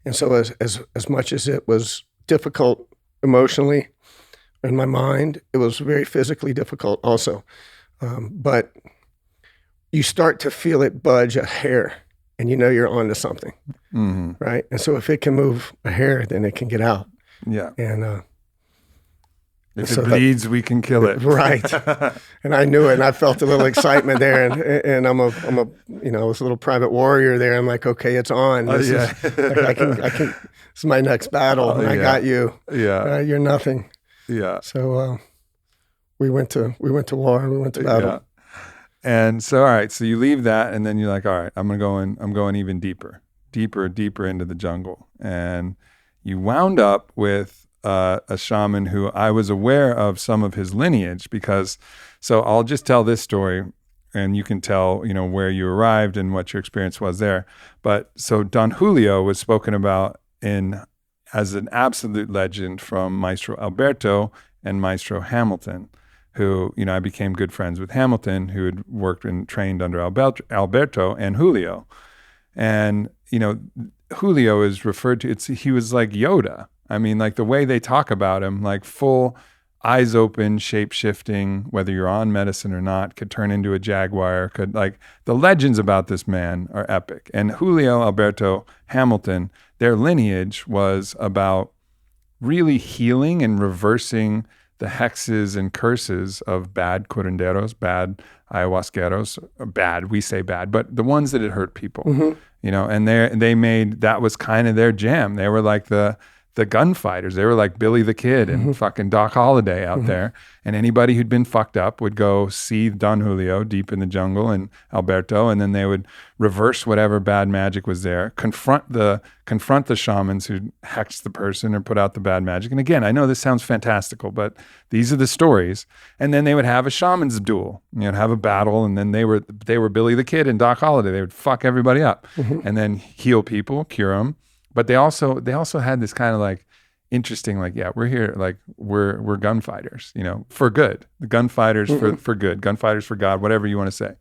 Speaker 1: And so as much as it was difficult emotionally, in my mind, it was very physically difficult also. But you start to feel it budge a hair, and you're onto something, right? And so if it can move a hair, then it can get out.
Speaker 2: Yeah.
Speaker 1: And
Speaker 2: if it bleeds, we can kill it.
Speaker 1: Right. And I knew it, and I felt a little excitement there. And I was a little private warrior there. I'm like, okay, it's on. I can. This is my next battle. I got you.
Speaker 2: Yeah.
Speaker 1: You're nothing.
Speaker 2: Yeah.
Speaker 1: So we went to war. We went to battle.
Speaker 2: Yeah. And so, all right. So you leave that, and then you're like, all right, I'm going even deeper into the jungle. And you wound up with a shaman who I was aware of some of his lineage, because. So I'll just tell this story, and you can tell where you arrived and what your experience was there. But so Don Julio was spoken about as an absolute legend from Maestro Alberto and Maestro Hamilton, who, I became good friends with Hamilton, who had worked and trained under Alberto and Julio. And, Julio is referred to, he was like Yoda. I mean, like the way they talk about him, like full eyes open, shape shifting, whether you're on medicine or not, could turn into a jaguar, could like the legends about this man are epic. And Julio Alberto Hamilton, their lineage was about really healing and reversing the hexes and curses of bad curanderos, bad ayahuasqueros, bad, we say bad, but the ones that had hurt people, you know, and they made, that was kind of their jam. They were like the gunfighters. They were like Billy the Kid and fucking Doc Holliday out there. And anybody who'd been fucked up would go see Don Julio deep in the jungle and Alberto, and then they would reverse whatever bad magic was there, confront the shamans who hexed the person or put out the bad magic. And again, I know this sounds fantastical, but these are the stories. And then they would have a shaman's duel, you know, have a battle, and then they were Billy the Kid and Doc Holliday. They would fuck everybody up and then heal people, cure them. But they also had this kind of like interesting, like, yeah, we're here, like we're gunfighters, you know, for good. The gunfighters for good, gunfighters for God, whatever you want to say.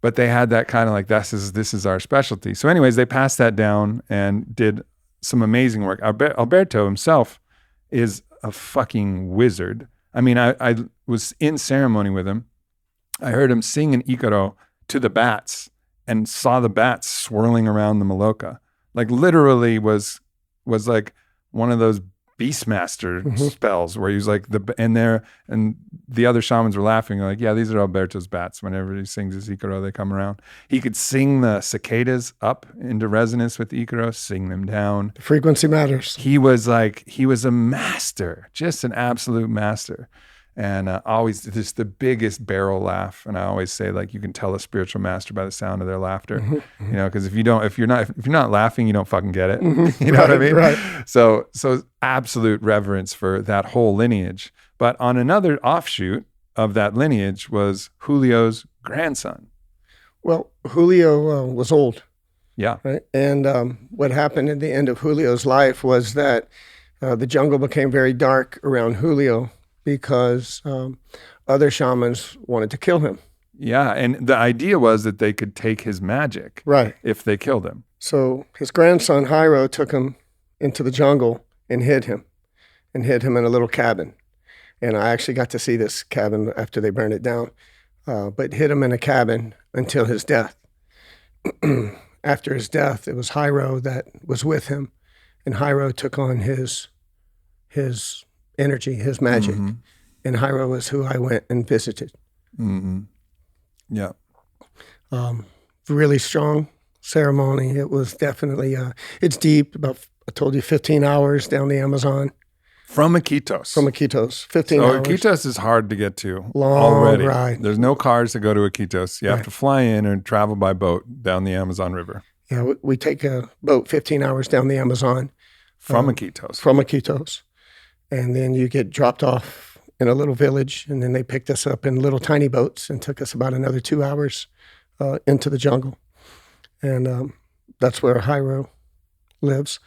Speaker 2: But they had that kind of like, this is our specialty. So anyways, they passed that down and did some amazing work. Alberto himself is a fucking wizard. I mean, I was in ceremony with him. I heard him sing an Icaro to the bats and saw the bats swirling around the Maloka. Like literally was like one of those Beastmaster spells where he was like and the other shamans were laughing like, yeah, these are Alberto's bats. Whenever he sings his Icaro, they come around. He could sing the cicadas up into resonance with the Icaro, sing them down.
Speaker 1: The frequency matters.
Speaker 2: He was a master, just an absolute master. And always just the biggest barrel laugh. And I always say, like, you can tell a spiritual master by the sound of their laughter, you know, because if you're not laughing, you don't fucking get it. You know what I mean?
Speaker 1: Right.
Speaker 2: So absolute reverence for that whole lineage. But on another offshoot of that lineage was Julio's grandson.
Speaker 1: Well, Julio was old.
Speaker 2: Yeah.
Speaker 1: Right. And what happened at the end of Julio's life was that the jungle became very dark around Julio, because other shamans wanted to kill him.
Speaker 2: Yeah, and the idea was that they could take his magic if they killed him.
Speaker 1: So his grandson, Jairo, took him into the jungle and hid him in a little cabin. And I actually got to see this cabin after they burned it down, but hid him in a cabin until his death. After his death, it was Jairo that was with him, and Jairo took on his energy, his magic. And Jairo was who I went and visited.
Speaker 2: Yeah.
Speaker 1: Really strong ceremony. It was definitely, it's deep, about, I told you, 15 hours down the Amazon.
Speaker 2: From Iquitos. 15 hours. Iquitos is hard to get to
Speaker 1: Long
Speaker 2: already.
Speaker 1: ride.
Speaker 2: There's no cars to go to Iquitos. You have to fly in and travel by boat down the Amazon River.
Speaker 1: Yeah, we take a boat 15 hours down the Amazon.
Speaker 2: From Iquitos.
Speaker 1: From Iquitos. And then you get dropped off in a little village, and then they picked us up in little tiny boats and took us about another 2 hours into the jungle. And that's where Jairo lives.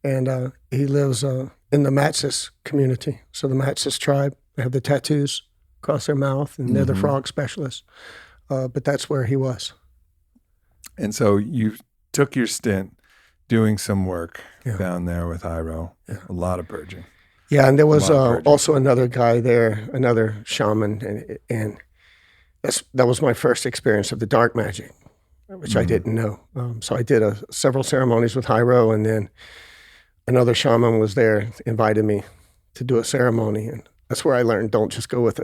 Speaker 1: And he lives in the Matsis community. So the Matsis tribe, they have the tattoos across their mouth, and they're the frog specialists. But that's where he was.
Speaker 2: And so you took your stint doing some work down there with Jairo. Yeah. A lot of purging.
Speaker 1: Yeah, and there was also another guy there, another shaman, and that was my first experience of the dark magic, which I didn't know. So I did several ceremonies with Jairo, and then another shaman was there, invited me to do a ceremony, and that's where I learned don't just go with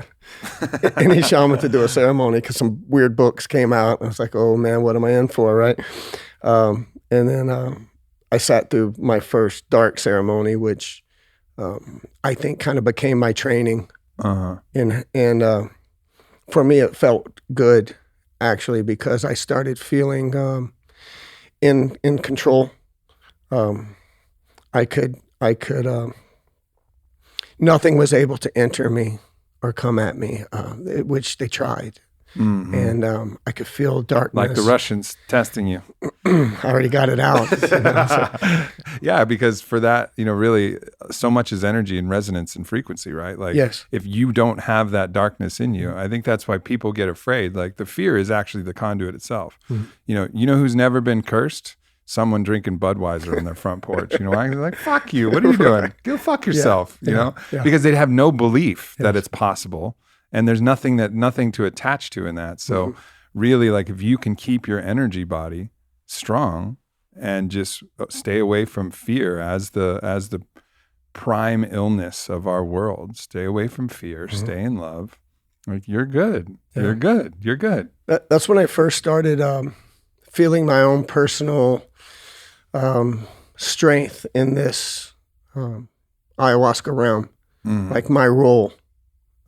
Speaker 1: any shaman to do a ceremony, because some weird books came out. I was like, oh man, what am I in for, right? And then I sat through my first dark ceremony, which I think kind of became my training. And for me, it felt good, actually, because I started feeling in control. I could nothing was able to enter me or come at me, which they tried. And I could feel darkness.
Speaker 2: Like the Russians testing you.
Speaker 1: I already got it out. So.
Speaker 2: Yeah, because for that, really so much is energy and resonance and frequency, right? Like if you don't have that darkness in you, I think that's why people get afraid. Like the fear is actually the conduit itself. You know who's never been cursed? someone drinking Budweiser on their front porch. You know, I'm like, fuck you. What are you doing? Go fuck yourself, you know? Yeah. Because they have no belief that it's possible. And there's nothing to attach to in that. So really, like, if you can keep your energy body strong and just stay away from fear as the prime illness of our world, stay away from fear, stay in love, like, you're good. Yeah. You're good.
Speaker 1: That's when I first started feeling my own personal strength in this ayahuasca realm, like my role.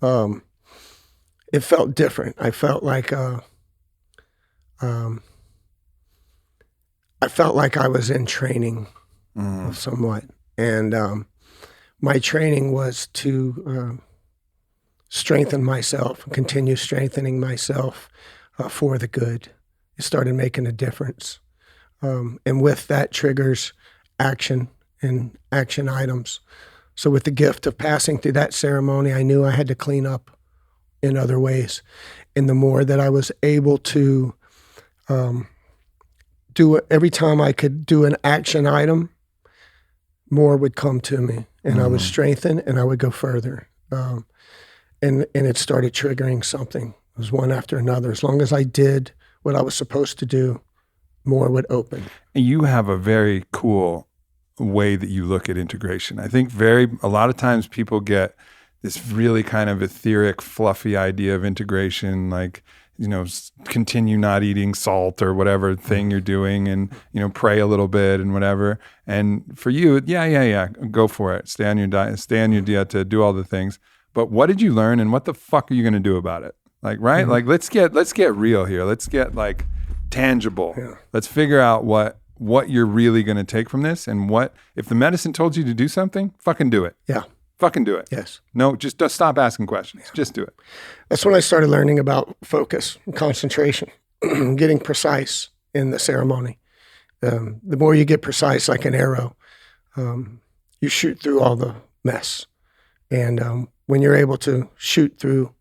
Speaker 1: It felt different. I felt like I was in training somewhat, and my training was to strengthen myself, continue strengthening myself for the good. It started making a difference. And with that triggers action and action items. So with the gift of passing through that ceremony, I knew I had to clean up in other ways. And the more that I was able to do it, every time I could do an action item, more would come to me. And I would strengthen and I would go further. And it started triggering something. It was one after another. As long as I did what I was supposed to do, more would open.
Speaker 2: And you have a very cool way that you look at integration. I think a lot of times people get this really kind of etheric, fluffy idea of integration, like, you know, continue not eating salt or whatever thing you're doing, and, you know, pray a little bit and whatever. And for you, yeah, go for it. Stay on your diet, stay on your dieta, do all the things. But what did you learn, and what the fuck are you going to do about it? Like, right? Like, let's get real here. Let's get, like, tangible. Yeah. Let's figure out what you're really going to take from this, and what, if the medicine told you to do something, fucking do it.
Speaker 1: Yeah.
Speaker 2: Fucking do it.
Speaker 1: Yes.
Speaker 2: No, just stop asking questions. Yeah. Just do it.
Speaker 1: That's when I started learning about focus and concentration, getting precise in the ceremony. The more you get precise, like an arrow, you shoot through all the mess. And when you're able to shoot through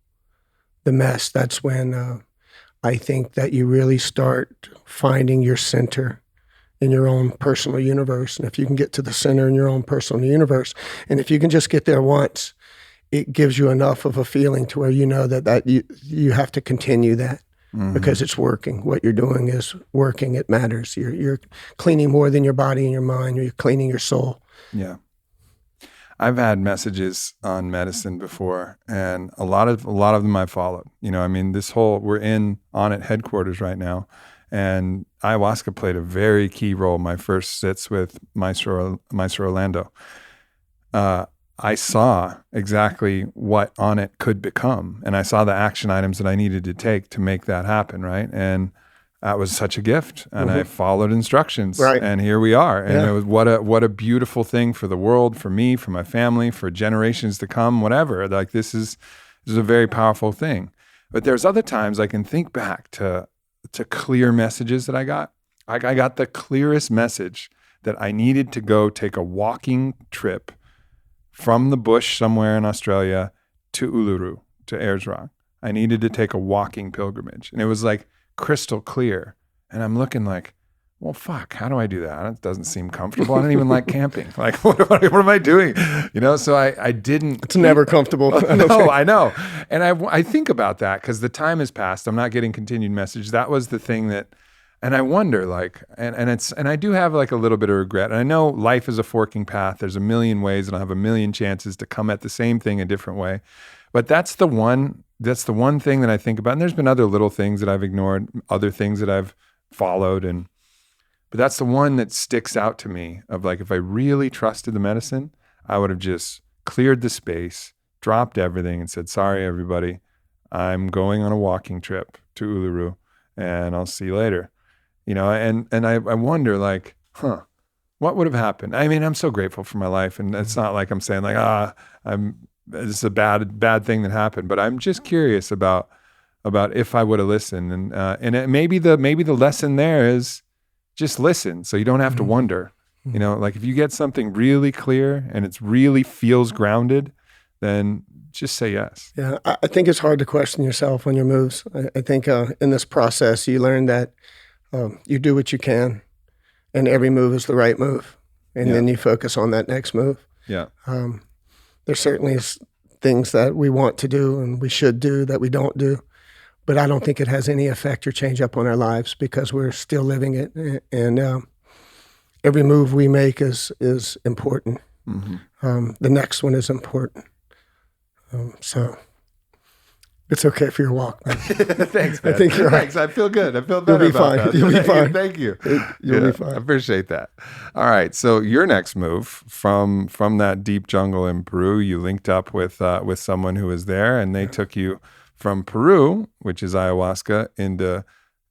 Speaker 1: the mess, that's when I think that you really start finding your center in your own personal universe. And if you can get to the center in your own personal universe, and if you can just get there once, it gives you enough of a feeling to where you know that you have to continue that because it's working. What you're doing is working. It matters. You're cleaning more than your body and your mind. You're cleaning your soul.
Speaker 2: Yeah. I've had messages on medicine before, and a lot of them I followed. You know, I mean, we're on at headquarters right now, and ayahuasca played a very key role. My first sits with Maestro Orlando. I saw exactly what on it could become, and I saw the action items that I needed to take to make that happen, right? And that was such a gift, and I followed instructions, right. And here we are. And it was what a beautiful thing for the world, for me, for my family, for generations to come, whatever. Like, this is a very powerful thing. But there's other times I can think back to clear messages that I got. I got the clearest message that I needed to go take a walking trip from the bush somewhere in Australia to Uluru, to Ayers Rock. I needed to take a walking pilgrimage, and it was like crystal clear. And I'm looking like, well, fuck, how do I do that? It doesn't seem comfortable. I don't even like camping. Like, what am I doing? You know, so I didn't.
Speaker 1: It's never comfortable.
Speaker 2: No, I know. And I think about that because the time has passed. I'm not getting continued message. That was the thing that, and I wonder, like, and I do have like a little bit of regret. And I know life is a forking path. There's a million ways, and I'll have a million chances to come at the same thing a different way. But that's the one thing that I think about. And there's been other little things that I've ignored, other things that I've followed, but that's the one that sticks out to me of, like, if I really trusted the medicine, I would have just cleared the space, dropped everything, and said, sorry, everybody, I'm going on a walking trip to Uluru, and I'll see you later. You know, and I wonder, like, what would have happened? I mean, I'm so grateful for my life, and it's not like I'm saying, like, this is a bad thing that happened, but I'm just curious about if I would have listened, and maybe the lesson there is just listen, so you don't have to wonder. You know, like, if you get something really clear and it really feels grounded, then just say yes.
Speaker 1: Yeah, I think it's hard to question yourself on your moves. I think in this process you learn that you do what you can, and every move is the right move. And
Speaker 2: Yeah.
Speaker 1: then you focus on that next move.
Speaker 2: Yeah.
Speaker 1: There certainly is things that we want to do and we should do that we don't do, but I don't think it has any effect or change up on our lives because we're still living it. And every move we make is important. The next one is important. So it's okay for your walk, man.
Speaker 2: Thanks, man.
Speaker 1: I think you're right.
Speaker 2: Thanks. I feel good. I feel better
Speaker 1: You'll be
Speaker 2: about
Speaker 1: fine.
Speaker 2: that.
Speaker 1: You'll be fine.
Speaker 2: Thank you.
Speaker 1: You'll be fine.
Speaker 2: I appreciate that. All right. So your next move from that deep jungle in Peru, you linked up with someone who was there, and they took you from Peru, which is ayahuasca, into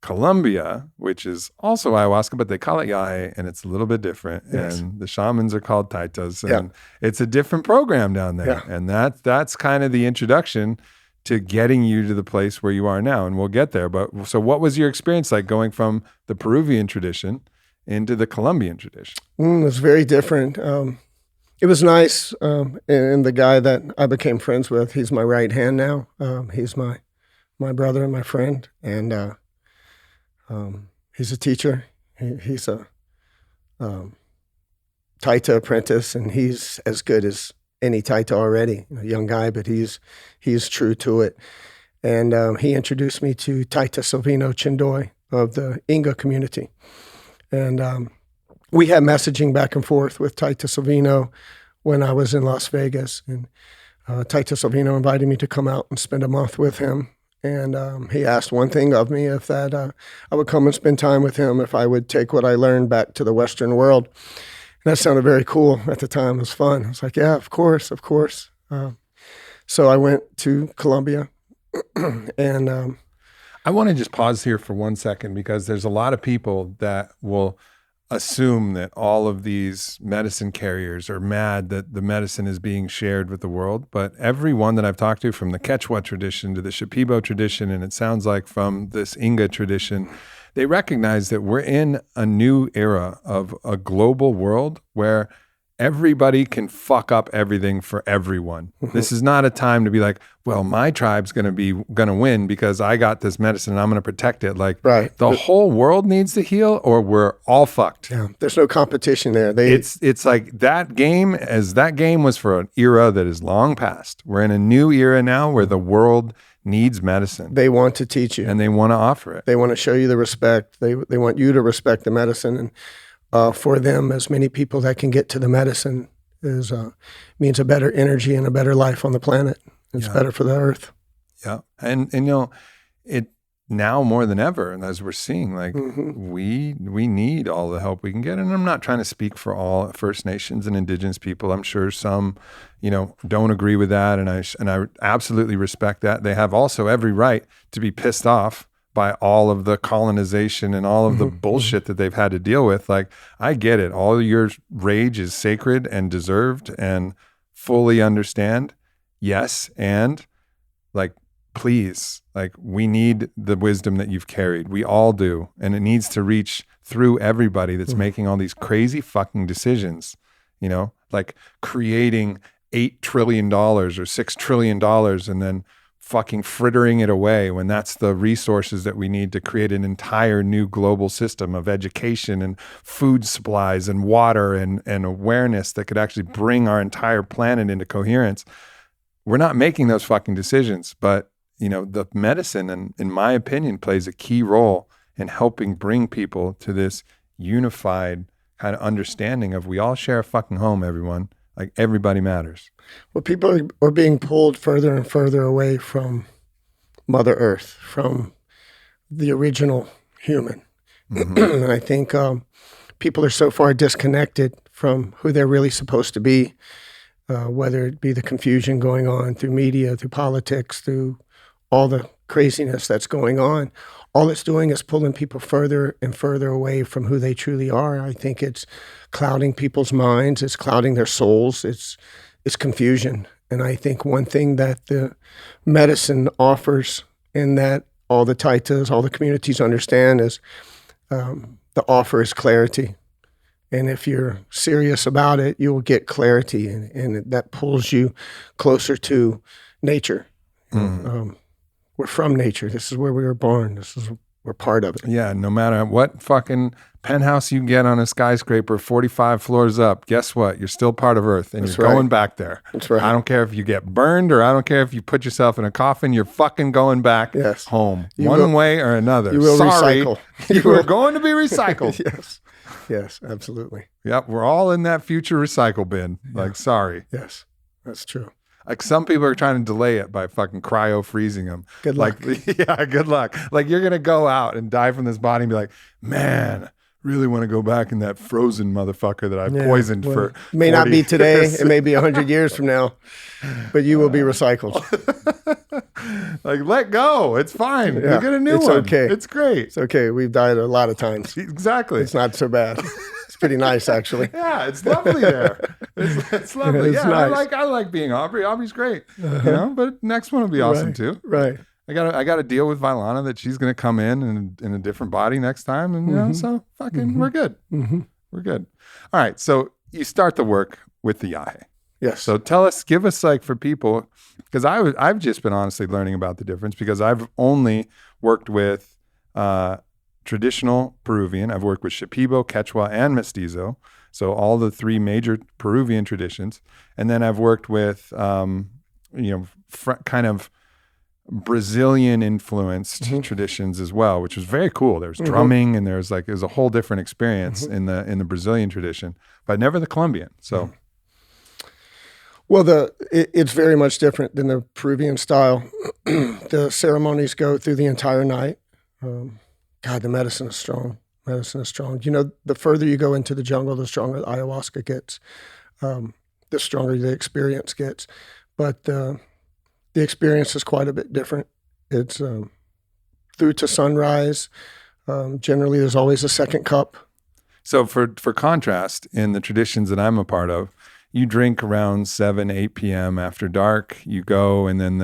Speaker 2: Colombia, which is also ayahuasca, but they call it yahe, and it's a little bit different.
Speaker 1: Yes.
Speaker 2: And the shamans are called Taitas, and it's a different program down there.
Speaker 1: Yeah.
Speaker 2: And that's kind of the introduction to getting you to the place where you are now, and we'll get there. But so what was your experience like going from the Peruvian tradition into the Colombian tradition?
Speaker 1: It was very different. It was nice, and the guy that I became friends with, he's my right hand now. He's my brother and my friend, and he's a teacher. He's a Taita apprentice, and he's as good as any Taita already. A young guy, but he's true to it. And he introduced me to Taita Silvino Chindoy of the Inga community. And we had messaging back and forth with Taita Silvino when I was in Las Vegas. And Taita Silvino invited me to come out and spend a month with him. And he asked one thing of me, if that I would come and spend time with him, if I would take what I learned back to the Western world. And that sounded very cool at the time. It was fun. I was like, yeah, of course. So I went to Colombia, and
Speaker 2: I want to just pause here for 1 second, because there's a lot of people that will assume that all of these medicine carriers are mad that the medicine is being shared with the world. But everyone that I've talked to, from the Quechua tradition to the Shipibo tradition, and it sounds like from this Inga tradition, they recognize that we're in a new era of a global world where everybody can fuck up everything for everyone. This is not a time to be like, well, my tribe's going to win because I got this medicine and I'm going to protect it. Like,
Speaker 1: right.
Speaker 2: The whole world needs to heal, or we're all fucked.
Speaker 1: Yeah, there's no competition there.
Speaker 2: It's like that game was for an era that is long past. We're in a new era now where the world needs medicine.
Speaker 1: They want to teach you.
Speaker 2: And they want to offer it.
Speaker 1: They want to show you the respect. They want you to respect the medicine. And for them, as many people that can get to the medicine means a better energy and a better life on the planet. It's better for the earth.
Speaker 2: Yeah. And it now more than ever, and as we're seeing, like we need all the help we can get. And I'm not trying to speak for all First Nations and Indigenous people. I'm sure some, don't agree with that, and I absolutely respect that. They have also every right to be pissed off by all of the colonization and all of the bullshit that they've had to deal with. Like, I get it. All your rage is sacred and deserved, and fully understand. Yes. And like, please, like, we need the wisdom that you've carried. We all do. And it needs to reach through everybody that's making all these crazy fucking decisions, like creating $8 trillion or $6 trillion and then fucking frittering it away, when that's the resources that we need to create an entire new global system of education and food supplies and water and awareness that could actually bring our entire planet into coherence. We're not making those fucking decisions, but the medicine, in my opinion, plays a key role in helping bring people to this unified kind of understanding of, we all share a fucking home, everyone. Like, everybody matters. Well,
Speaker 1: people are being pulled further and further away from Mother Earth, from the original human. And I think people are so far disconnected from who they're really supposed to be, whether it be the confusion going on through media, through politics, through all the craziness that's going on. All it's doing is pulling people further and further away from who they truly are. I think it's clouding people's minds. It's clouding their souls. It's confusion. And I think one thing that the medicine offers, and that all the Taitas, all the communities understand, is the offer is clarity. And if you're serious about it, you'll get clarity. And that pulls you closer to nature. We're from nature. This is where we were born. This is We're part of it.
Speaker 2: Yeah, no matter what fucking penthouse you get on a skyscraper 45 floors up, guess what? You're still part of Earth, and you're going back there.
Speaker 1: That's right.
Speaker 2: I don't care if you get burned, or I don't care if you put yourself in a coffin, you're fucking going back home. One way or another.
Speaker 1: You will recycle.
Speaker 2: You are going to be recycled.
Speaker 1: Yes, absolutely.
Speaker 2: Yep, we're all in that future recycle bin. Like, sorry.
Speaker 1: Yes, that's true.
Speaker 2: Like, some people are trying to delay it by fucking cryo freezing them.
Speaker 1: Good luck.
Speaker 2: Yeah, good luck. Like, you're going to go out and die from this body and be like, man, really want to go back in that frozen motherfucker that I poisoned for.
Speaker 1: May not be today.
Speaker 2: years.
Speaker 1: It may be 100 years from now, but you will be recycled.
Speaker 2: Like, let go. It's fine. You get a new one.
Speaker 1: It's okay.
Speaker 2: It's great.
Speaker 1: It's okay. We've died a lot of times.
Speaker 2: Exactly.
Speaker 1: It's not so bad. It's pretty nice, actually.
Speaker 2: Yeah, it's lovely there. It's lovely.
Speaker 1: It's
Speaker 2: yeah,
Speaker 1: nice.
Speaker 2: I like being Aubrey. Aubrey's great. You know, but next one will be awesome too.
Speaker 1: Right.
Speaker 2: I got to deal with Vylana that she's going to come in a different body next time, and you know, so fucking we're good. We're good. All right, so you start the work with the Yahe.
Speaker 1: Yes.
Speaker 2: So give us, like, for people, because I've just been honestly learning about the difference, because I've only worked with traditional Peruvian. I've worked with Shipibo, Quechua, and Mestizo. So all the three major Peruvian traditions. And then I've worked with, kind of Brazilian influenced traditions as well, which was very cool. There's drumming, and it was a whole different experience in the Brazilian tradition, but never the Colombian. So,
Speaker 1: well, it's very much different than the Peruvian style. The ceremonies go through the entire night. God, the medicine is strong. Medicine is strong. You know, the further you go into the jungle, the stronger the ayahuasca gets, the stronger the experience gets. But the experience is quite a bit different. It's through to sunrise. Generally, there's always a second cup.
Speaker 2: So for contrast, in the traditions that I'm a part of, you drink around 7, 8 p.m. after dark. You go, and then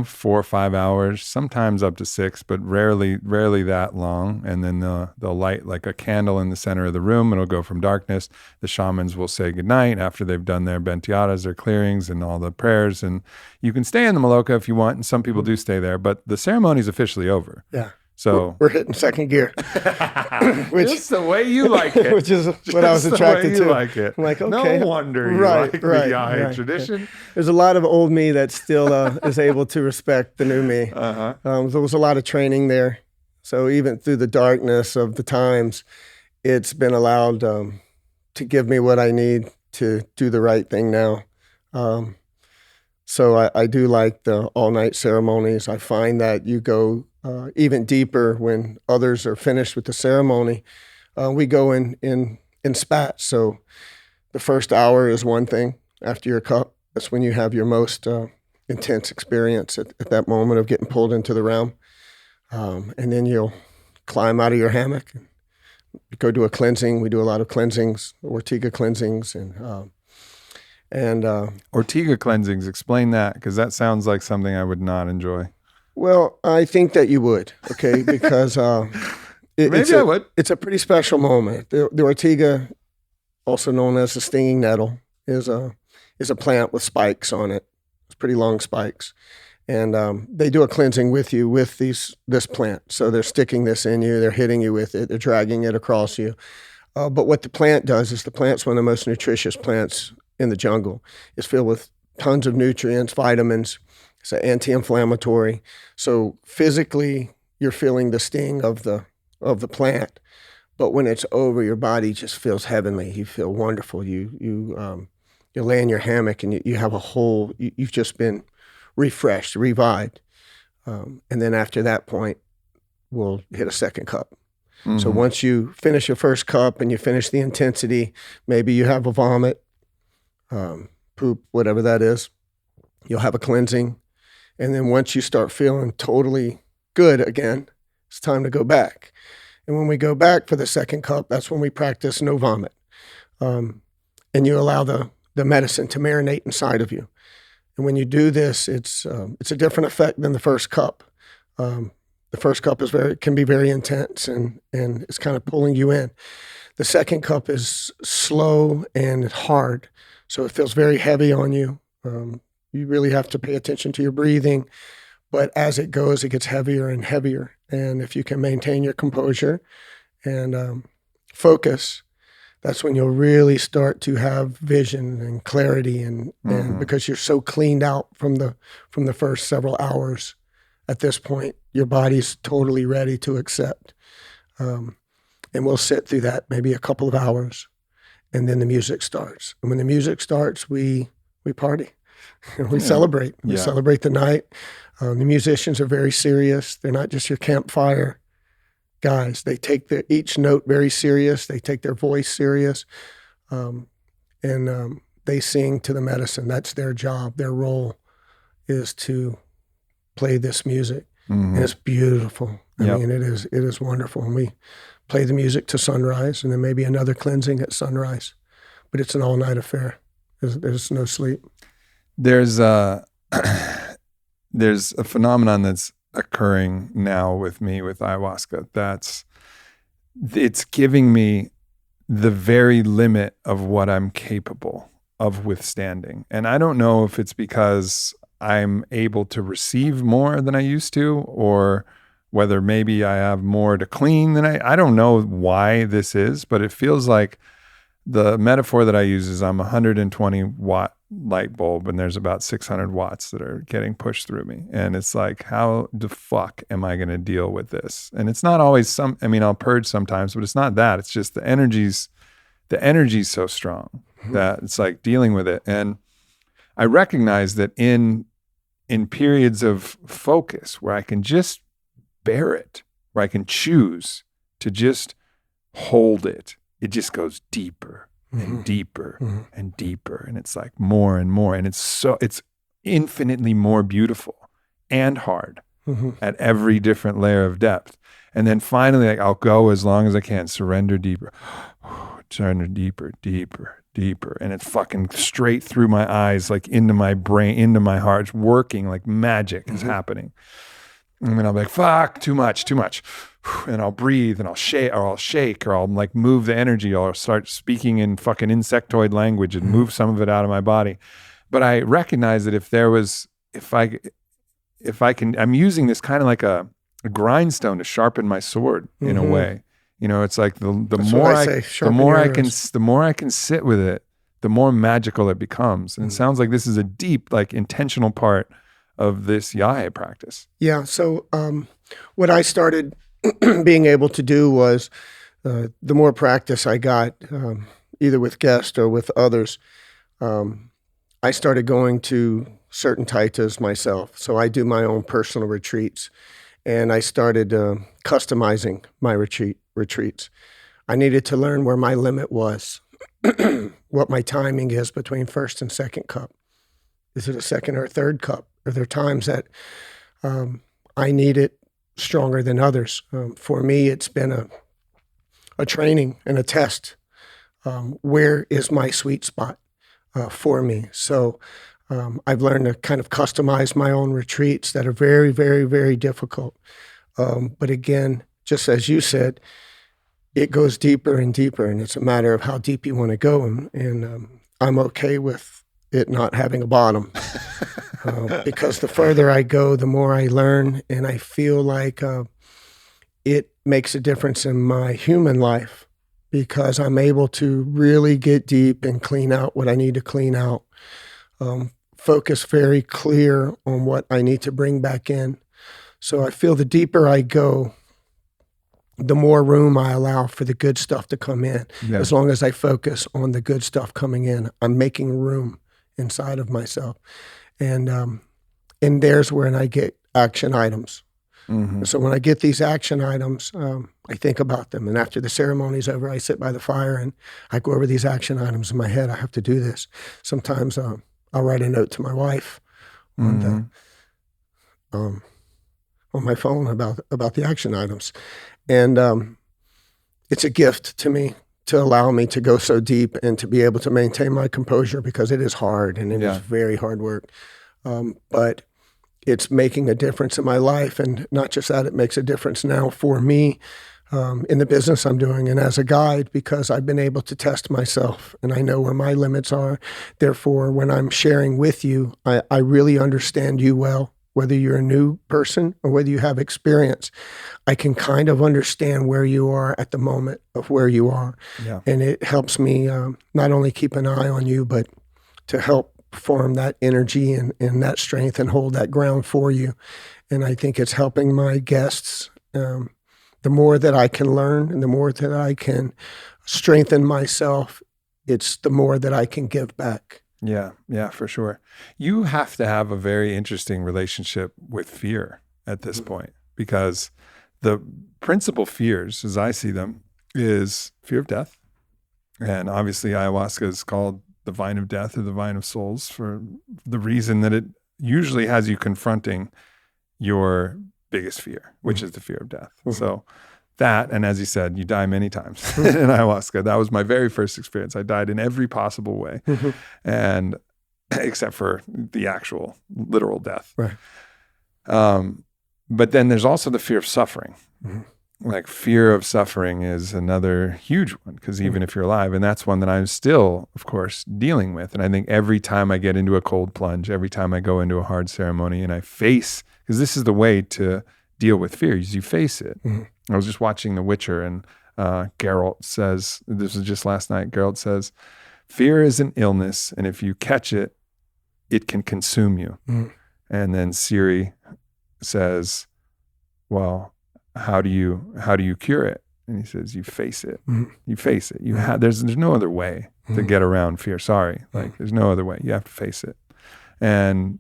Speaker 2: 4 or 5 hours, sometimes up to 6, but rarely that long. And then they'll light like a candle in the center of the room. It'll go from darkness. The shamans will say goodnight after they've done their benteadas, their clearings, and all the prayers. And you can stay in the Maloka if you want, and some people do stay there, but the ceremony's officially over.
Speaker 1: Yeah.
Speaker 2: So
Speaker 1: we're hitting second gear, which
Speaker 2: just the way you like it,
Speaker 1: which is what I was attracted to.
Speaker 2: Like it.
Speaker 1: I'm like, okay,
Speaker 2: no wonder you like the Yahe tradition.
Speaker 1: There's a lot of old me that still is able to respect the new me. There was a lot of training there, so even through the darkness of the times, it's been allowed to give me what I need to do the right thing now. So I do like the all-night ceremonies. I find that you go even deeper when others are finished with the ceremony. We go in spats. So the first hour is one thing after your cup. That's when you have your most intense experience at that moment of getting pulled into the realm. And then you'll climb out of your hammock and go do a cleansing. We do a lot of cleansings, Ortega cleansings, and
Speaker 2: Ortega cleansings. Explain that, because that sounds like something I would not enjoy.
Speaker 1: Well, I think that you would, okay, because
Speaker 2: maybe I would.
Speaker 1: It's a pretty special moment. The Ortega, also known as the stinging nettle, is a plant with spikes on it. It's pretty long spikes, and they do a cleansing with you with this plant. So they're sticking this in you, they're hitting you with it, they're dragging it across you. But what the plant does is the plant's one of the most nutritious plants in the jungle. It's filled with tons of nutrients, vitamins. It's an anti-inflammatory. So physically, you're feeling the sting of the plant, but when it's over, your body just feels heavenly. You feel wonderful. You lay in your hammock and you have you've just been refreshed, revived, and then after that point, we'll hit a second cup. Mm-hmm. So once you finish your first cup and you finish the intensity, maybe you have a vomit, poop, whatever that is. You'll have a cleansing. And then once you start feeling totally good again, it's time to go back. And when we go back for the second cup, that's when we practice no vomit. And you allow the medicine to marinate inside of you. And when you do this, it's a different effect than the first cup. The first cup can be very intense and it's kind of pulling you in. The second cup is slow and hard. So it feels very heavy on you. You really have to pay attention to your breathing, but as it goes, it gets heavier and heavier. And if you can maintain your composure and focus, that's when you'll really start to have vision and clarity, and because you're so cleaned out from the first several hours. At this point, your body's totally ready to accept. And we'll sit through that maybe a couple of hours, and then the music starts. And when the music starts, we party. We celebrate. We celebrate the night. The musicians are very serious. They're not just your campfire guys. They take each note very serious. They take their voice serious. And they sing to the medicine. That's their job. Their role is to play this music. And it's beautiful. I mean, it is wonderful. And we play the music to sunrise, and then maybe another cleansing at sunrise. But it's an all-night affair. There's no sleep.
Speaker 2: There's a phenomenon that's occurring now with me with ayahuasca. It's giving me the very limit of what I'm capable of withstanding. And I don't know if it's because I'm able to receive more than I used to, or whether maybe I have more to clean than I don't know why this is, but it feels like the metaphor that I use is I'm a 120 watt light bulb, and there's about 600 watts that are getting pushed through me. And it's like, how the fuck am I going to deal with this? And it's not always I'll purge sometimes, but it's not that. It's just the energy's so strong that it's like dealing with it. And I recognize that in periods of focus where I can just bear it, where I can choose to just hold it, it just goes deeper and deeper and deeper. And it's like more and more. And it's infinitely more beautiful and hard at every different layer of depth. And then finally, like, I'll go as long as I can, surrender deeper, surrender deeper, deeper, deeper. And it's fucking straight through my eyes, like into my brain, into my heart. It's working like magic is happening. And then I'll be like, fuck, too much. And I'll breathe, and I'll shake, or I'll like move the energy, or I'll start speaking in fucking insectoid language and move some of it out of my body. But I recognize that if I can, I'm using this kind of like a grindstone to sharpen my sword in a way. You know, it's like the more I can sit with it, the more magical it becomes. And it sounds like this is a deep, like intentional part of this Yahe practice.
Speaker 1: Yeah. So what I started being able to do was the more practice I got, either with guests or with others, I started going to certain Taitas myself. So I do my own personal retreats, and I started customizing my retreats. I needed to learn where my limit was, what my timing is between first and second cup. Is it a second or a third cup? Are there times that I need it stronger than others? For me, it's been a training and a test. Where is my sweet spot for me? So I've learned to kind of customize my own retreats that are very, very, very difficult. But again, just as you said, it goes deeper and deeper, and it's a matter of how deep you want to go. And I'm okay with it not having a bottom. Because the further I go, the more I learn, and I feel like it makes a difference in my human life, because I'm able to really get deep and clean out what I need to clean out, focus very clear on what I need to bring back in. So I feel the deeper I go, the more room I allow for the good stuff to come in. Yeah. As long as I focus on the good stuff coming in, I'm making room inside of myself. And there's when I get action items. So when I get these action items, I think about them. And after the ceremony's over, I sit by the fire and I go over these action items in my head. I have to do this. Sometimes I'll write a note to my wife on my phone about the action items. And it's a gift to me to allow me to go so deep and to be able to maintain my composure, because it is hard and it is very hard work. But it's making a difference in my life. And not just that, it makes a difference now for me in the business I'm doing and as a guide, because I've been able to test myself and I know where my limits are. Therefore, when I'm sharing with you, I really understand you well. whether you're a new person or whether you have experience, I can kind of understand where you are at the moment of where you are.
Speaker 2: Yeah.
Speaker 1: And it helps me not only keep an eye on you, but to help form that energy and that strength and hold that ground for you. And I think it's helping my guests. The more that I can learn and the more that I can strengthen myself, it's the more that I can give back.
Speaker 2: Yeah, for sure. You have to have a very interesting relationship with fear at this point, because the principal fears, as I see them, is fear of death. And obviously ayahuasca is called the vine of death or the vine of souls for the reason that it usually has you confronting your biggest fear, which is the fear of death. So that, and as you said, you die many times in ayahuasca. That was my very first experience. I died in every possible way, and except for the actual literal death.
Speaker 1: Right.
Speaker 2: But then there's also the fear of suffering. Like fear of suffering is another huge one, because even if you're alive, and that's one that I'm still, of course, dealing with. And I think every time I get into a cold plunge, every time I go into a hard ceremony and I face, because this is the way to deal with fear, is you face it. I was just watching The Witcher, and Geralt says, this was just last night, Geralt says, fear is an illness, and if you catch it, it can consume you. And then Ciri says, well, how do you cure it? And he says, you face it. You face it. There's no other way to get around fear. Sorry. Like there's no other way. You have to face it. And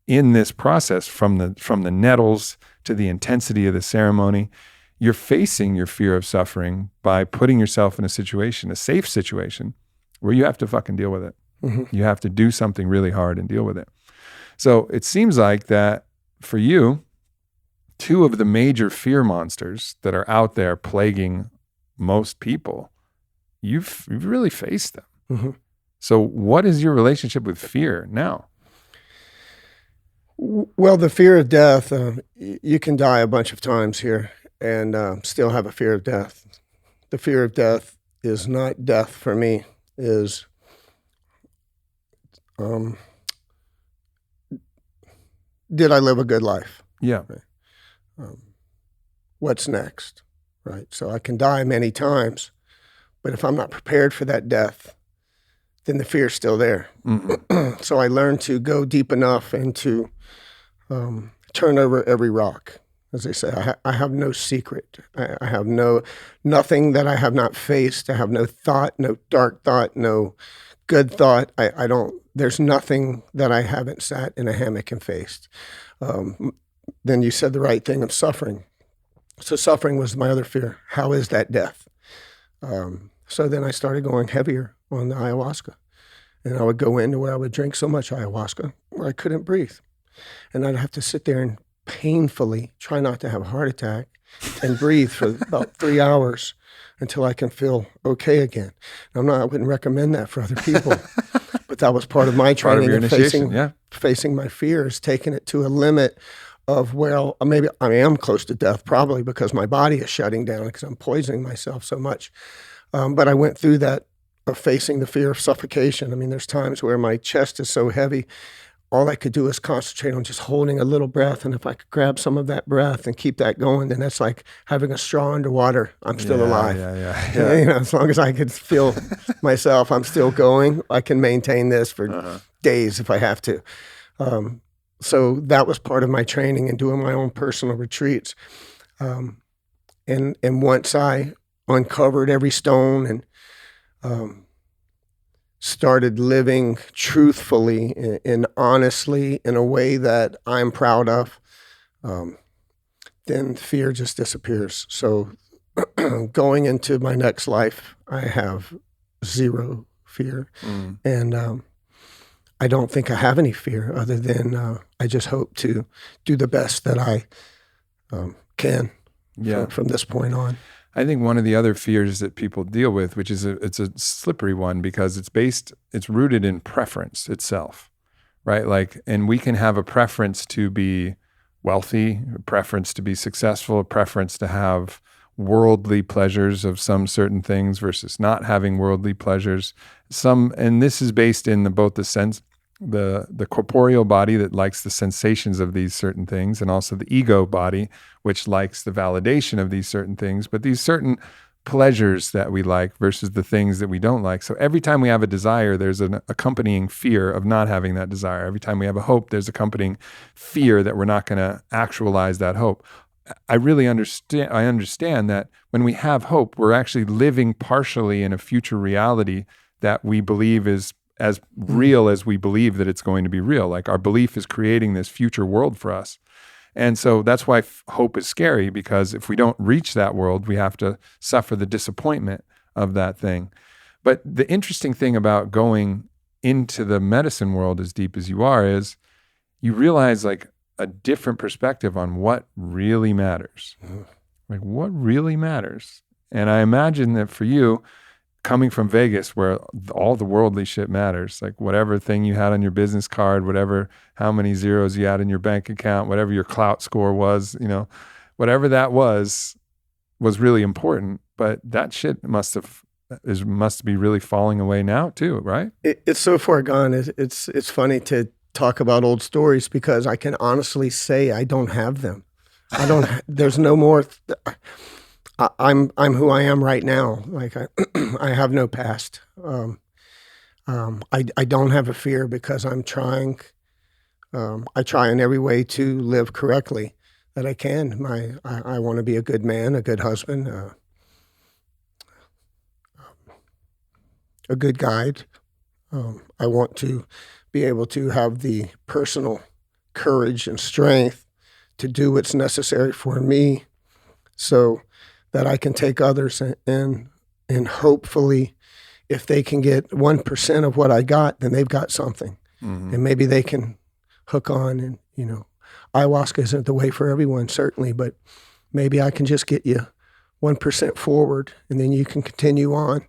Speaker 2: in this process, from the nettles to the intensity of the ceremony, you're facing your fear of suffering by putting yourself in a situation, a safe situation, where you have to fucking deal with it. You have to do something really hard and deal with it. So it seems like that for you, two of the major fear monsters that are out there plaguing most people, you've really faced them. So what is your relationship with fear now?
Speaker 1: Well, the fear of death, you can die a bunch of times here and still have a fear of death. The fear of death is not death for me, is did I live a good life?
Speaker 2: Yeah.
Speaker 1: What's next, right? So I can die many times, but if I'm not prepared for that death, then the fear's still there. So I learned to go deep enough and to turn over every rock. As they say, I have no secret. I have nothing that I have not faced. I have no thought, no dark thought, no good thought. I don't, there's nothing that I haven't sat in a hammock and faced. Then you said the right thing of suffering. So suffering was my other fear. How is that death? So then I started going heavier on the ayahuasca. And I would go into where I would drink so much ayahuasca where I couldn't breathe. And I'd have to sit there and painfully try not to have a heart attack and breathe for about 3 hours until I can feel okay again. I wouldn't recommend that for other people, but that was part of my training of facing my fears, taking it to a limit of, well, maybe I am close to death, probably because my body is shutting down because I'm poisoning myself so much. But I went through that of facing the fear of suffocation. I mean, there's times where my chest is so heavy, all I could do is concentrate on just holding a little breath. And if I could grab some of that breath and keep that going, then that's like having a straw underwater. I'm still alive.
Speaker 2: Yeah.
Speaker 1: You know, as long as I could feel myself, I'm still going. I can maintain this for days if I have to. So that was part of my training and doing my own personal retreats. And once I uncovered every stone and started living truthfully and honestly in a way that I'm proud of, then fear just disappears. So going into my next life, I have zero fear. And I don't think I have any fear other than I just hope to do the best that I can from this point on.
Speaker 2: I think one of the other fears that people deal with, which is it's a slippery one because it's rooted in preference itself, right? Like, and we can have a preference to be wealthy, a preference to be successful, a preference to have worldly pleasures of some certain things versus not having worldly pleasures. And this is based in both the sense, the corporeal body that likes the sensations of these certain things, and also the ego body, which likes the validation of these certain things, but these certain pleasures that we like versus the things that we don't like. So every time we have a desire, there's an accompanying fear of not having that desire. Every time we have a hope, there's accompanying fear that we're not going to actualize that hope. I understand that when we have hope, we're actually living partially in a future reality that we believe is as real as we believe that it's going to be real. Like our belief is creating this future world for us. And so that's why hope is scary, because if we don't reach that world, we have to suffer the disappointment of that thing. But the interesting thing about going into the medicine world as deep as you are is you realize like a different perspective on what really matters. Like what really matters. And I imagine that for you, coming from Vegas where all the worldly shit matters, like whatever thing you had on your business card, whatever, how many zeros you had in your bank account, whatever your clout score was, whatever that was really important. But that shit must be really falling away now too, right?
Speaker 1: It's so far gone. It's funny to talk about old stories because I can honestly say I don't have them. There's no more. I'm who I am right now. Like I have no past. I don't have a fear because I'm trying. I try in every way to live correctly that I can. I want to be a good man, a good husband, a good guide. I want to be able to have the personal courage and strength to do what's necessary for me, so that I can take others and hopefully if they can get 1% of what I got, then they've got something. And maybe they can hook on and, ayahuasca isn't the way for everyone, certainly, but maybe I can just get you 1% forward and then you can continue on.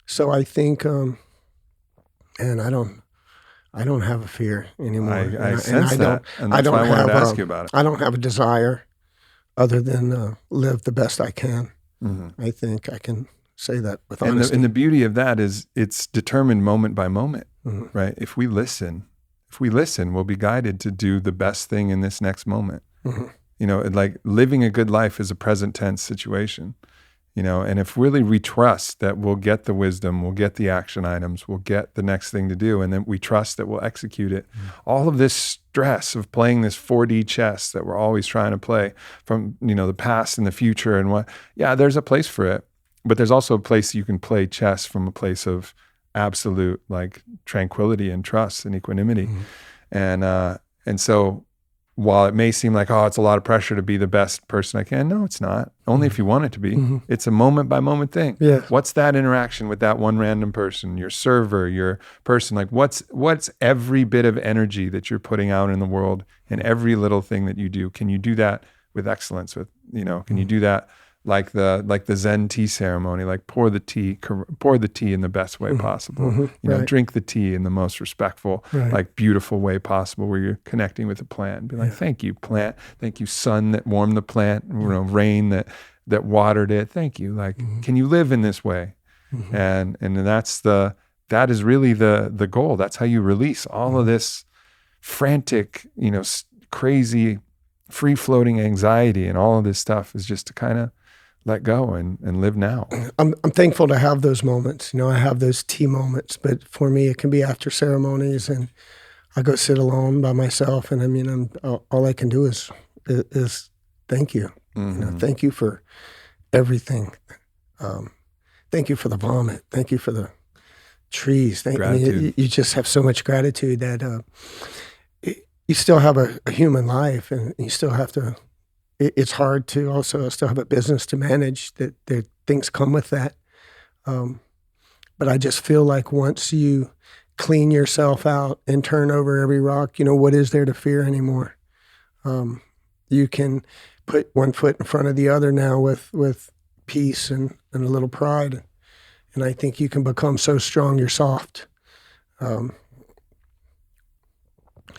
Speaker 1: So I think, and I don't have a fear anymore.
Speaker 2: I sense that, and that's why I wanted to ask you about it.
Speaker 1: I don't have a desire other than live the best I can. I think I can say that with honesty.
Speaker 2: And the beauty of that is it's determined moment by moment, right? If we listen, we'll be guided to do the best thing in this next moment. Like living a good life is a present tense situation, and if really we trust that we'll get the wisdom, we'll get the action items, we'll get the next thing to do, and then we trust that we'll execute it. All of this stress of playing this 4D chess that we're always trying to play from, the past and the future and there's a place for it, but there's also a place you can play chess from a place of absolute like tranquility and trust and equanimity. And so while it may seem like, it's a lot of pressure to be the best person I can, no, it's not. Only if you want it to be. It's a moment by moment thing. What's that interaction with that one random person, your server, your person? Like what's every bit of energy that you're putting out in the world and every little thing that you do? Can you do that with excellence? Can you do that like the Zen tea ceremony, like pour the tea in the best way possible. Drink the tea in the most respectful, like beautiful way possible, where you're connecting with the plant. Be like, thank you, plant. Thank you, sun that warmed the plant. Rain that watered it. Thank you. Like, can you live in this way? And that is really the goal. That's how you release all of this frantic, crazy, free floating anxiety and all of this stuff is just to kind of let go and live now.
Speaker 1: I'm thankful to have those moments. I have those tea moments, but for me, it can be after ceremonies, and I go sit alone by myself. And all I can do is thank you. Thank you for everything. Thank you for the vomit. Thank you for the trees. You just have so much gratitude that you still have a human life, and you still have to. It's hard to also still have a business to manage, that things come with that. But I just feel like once you clean yourself out and turn over every rock, what is there to fear anymore? You can put one foot in front of the other now with peace and a little pride. And I think you can become so strong, you're soft.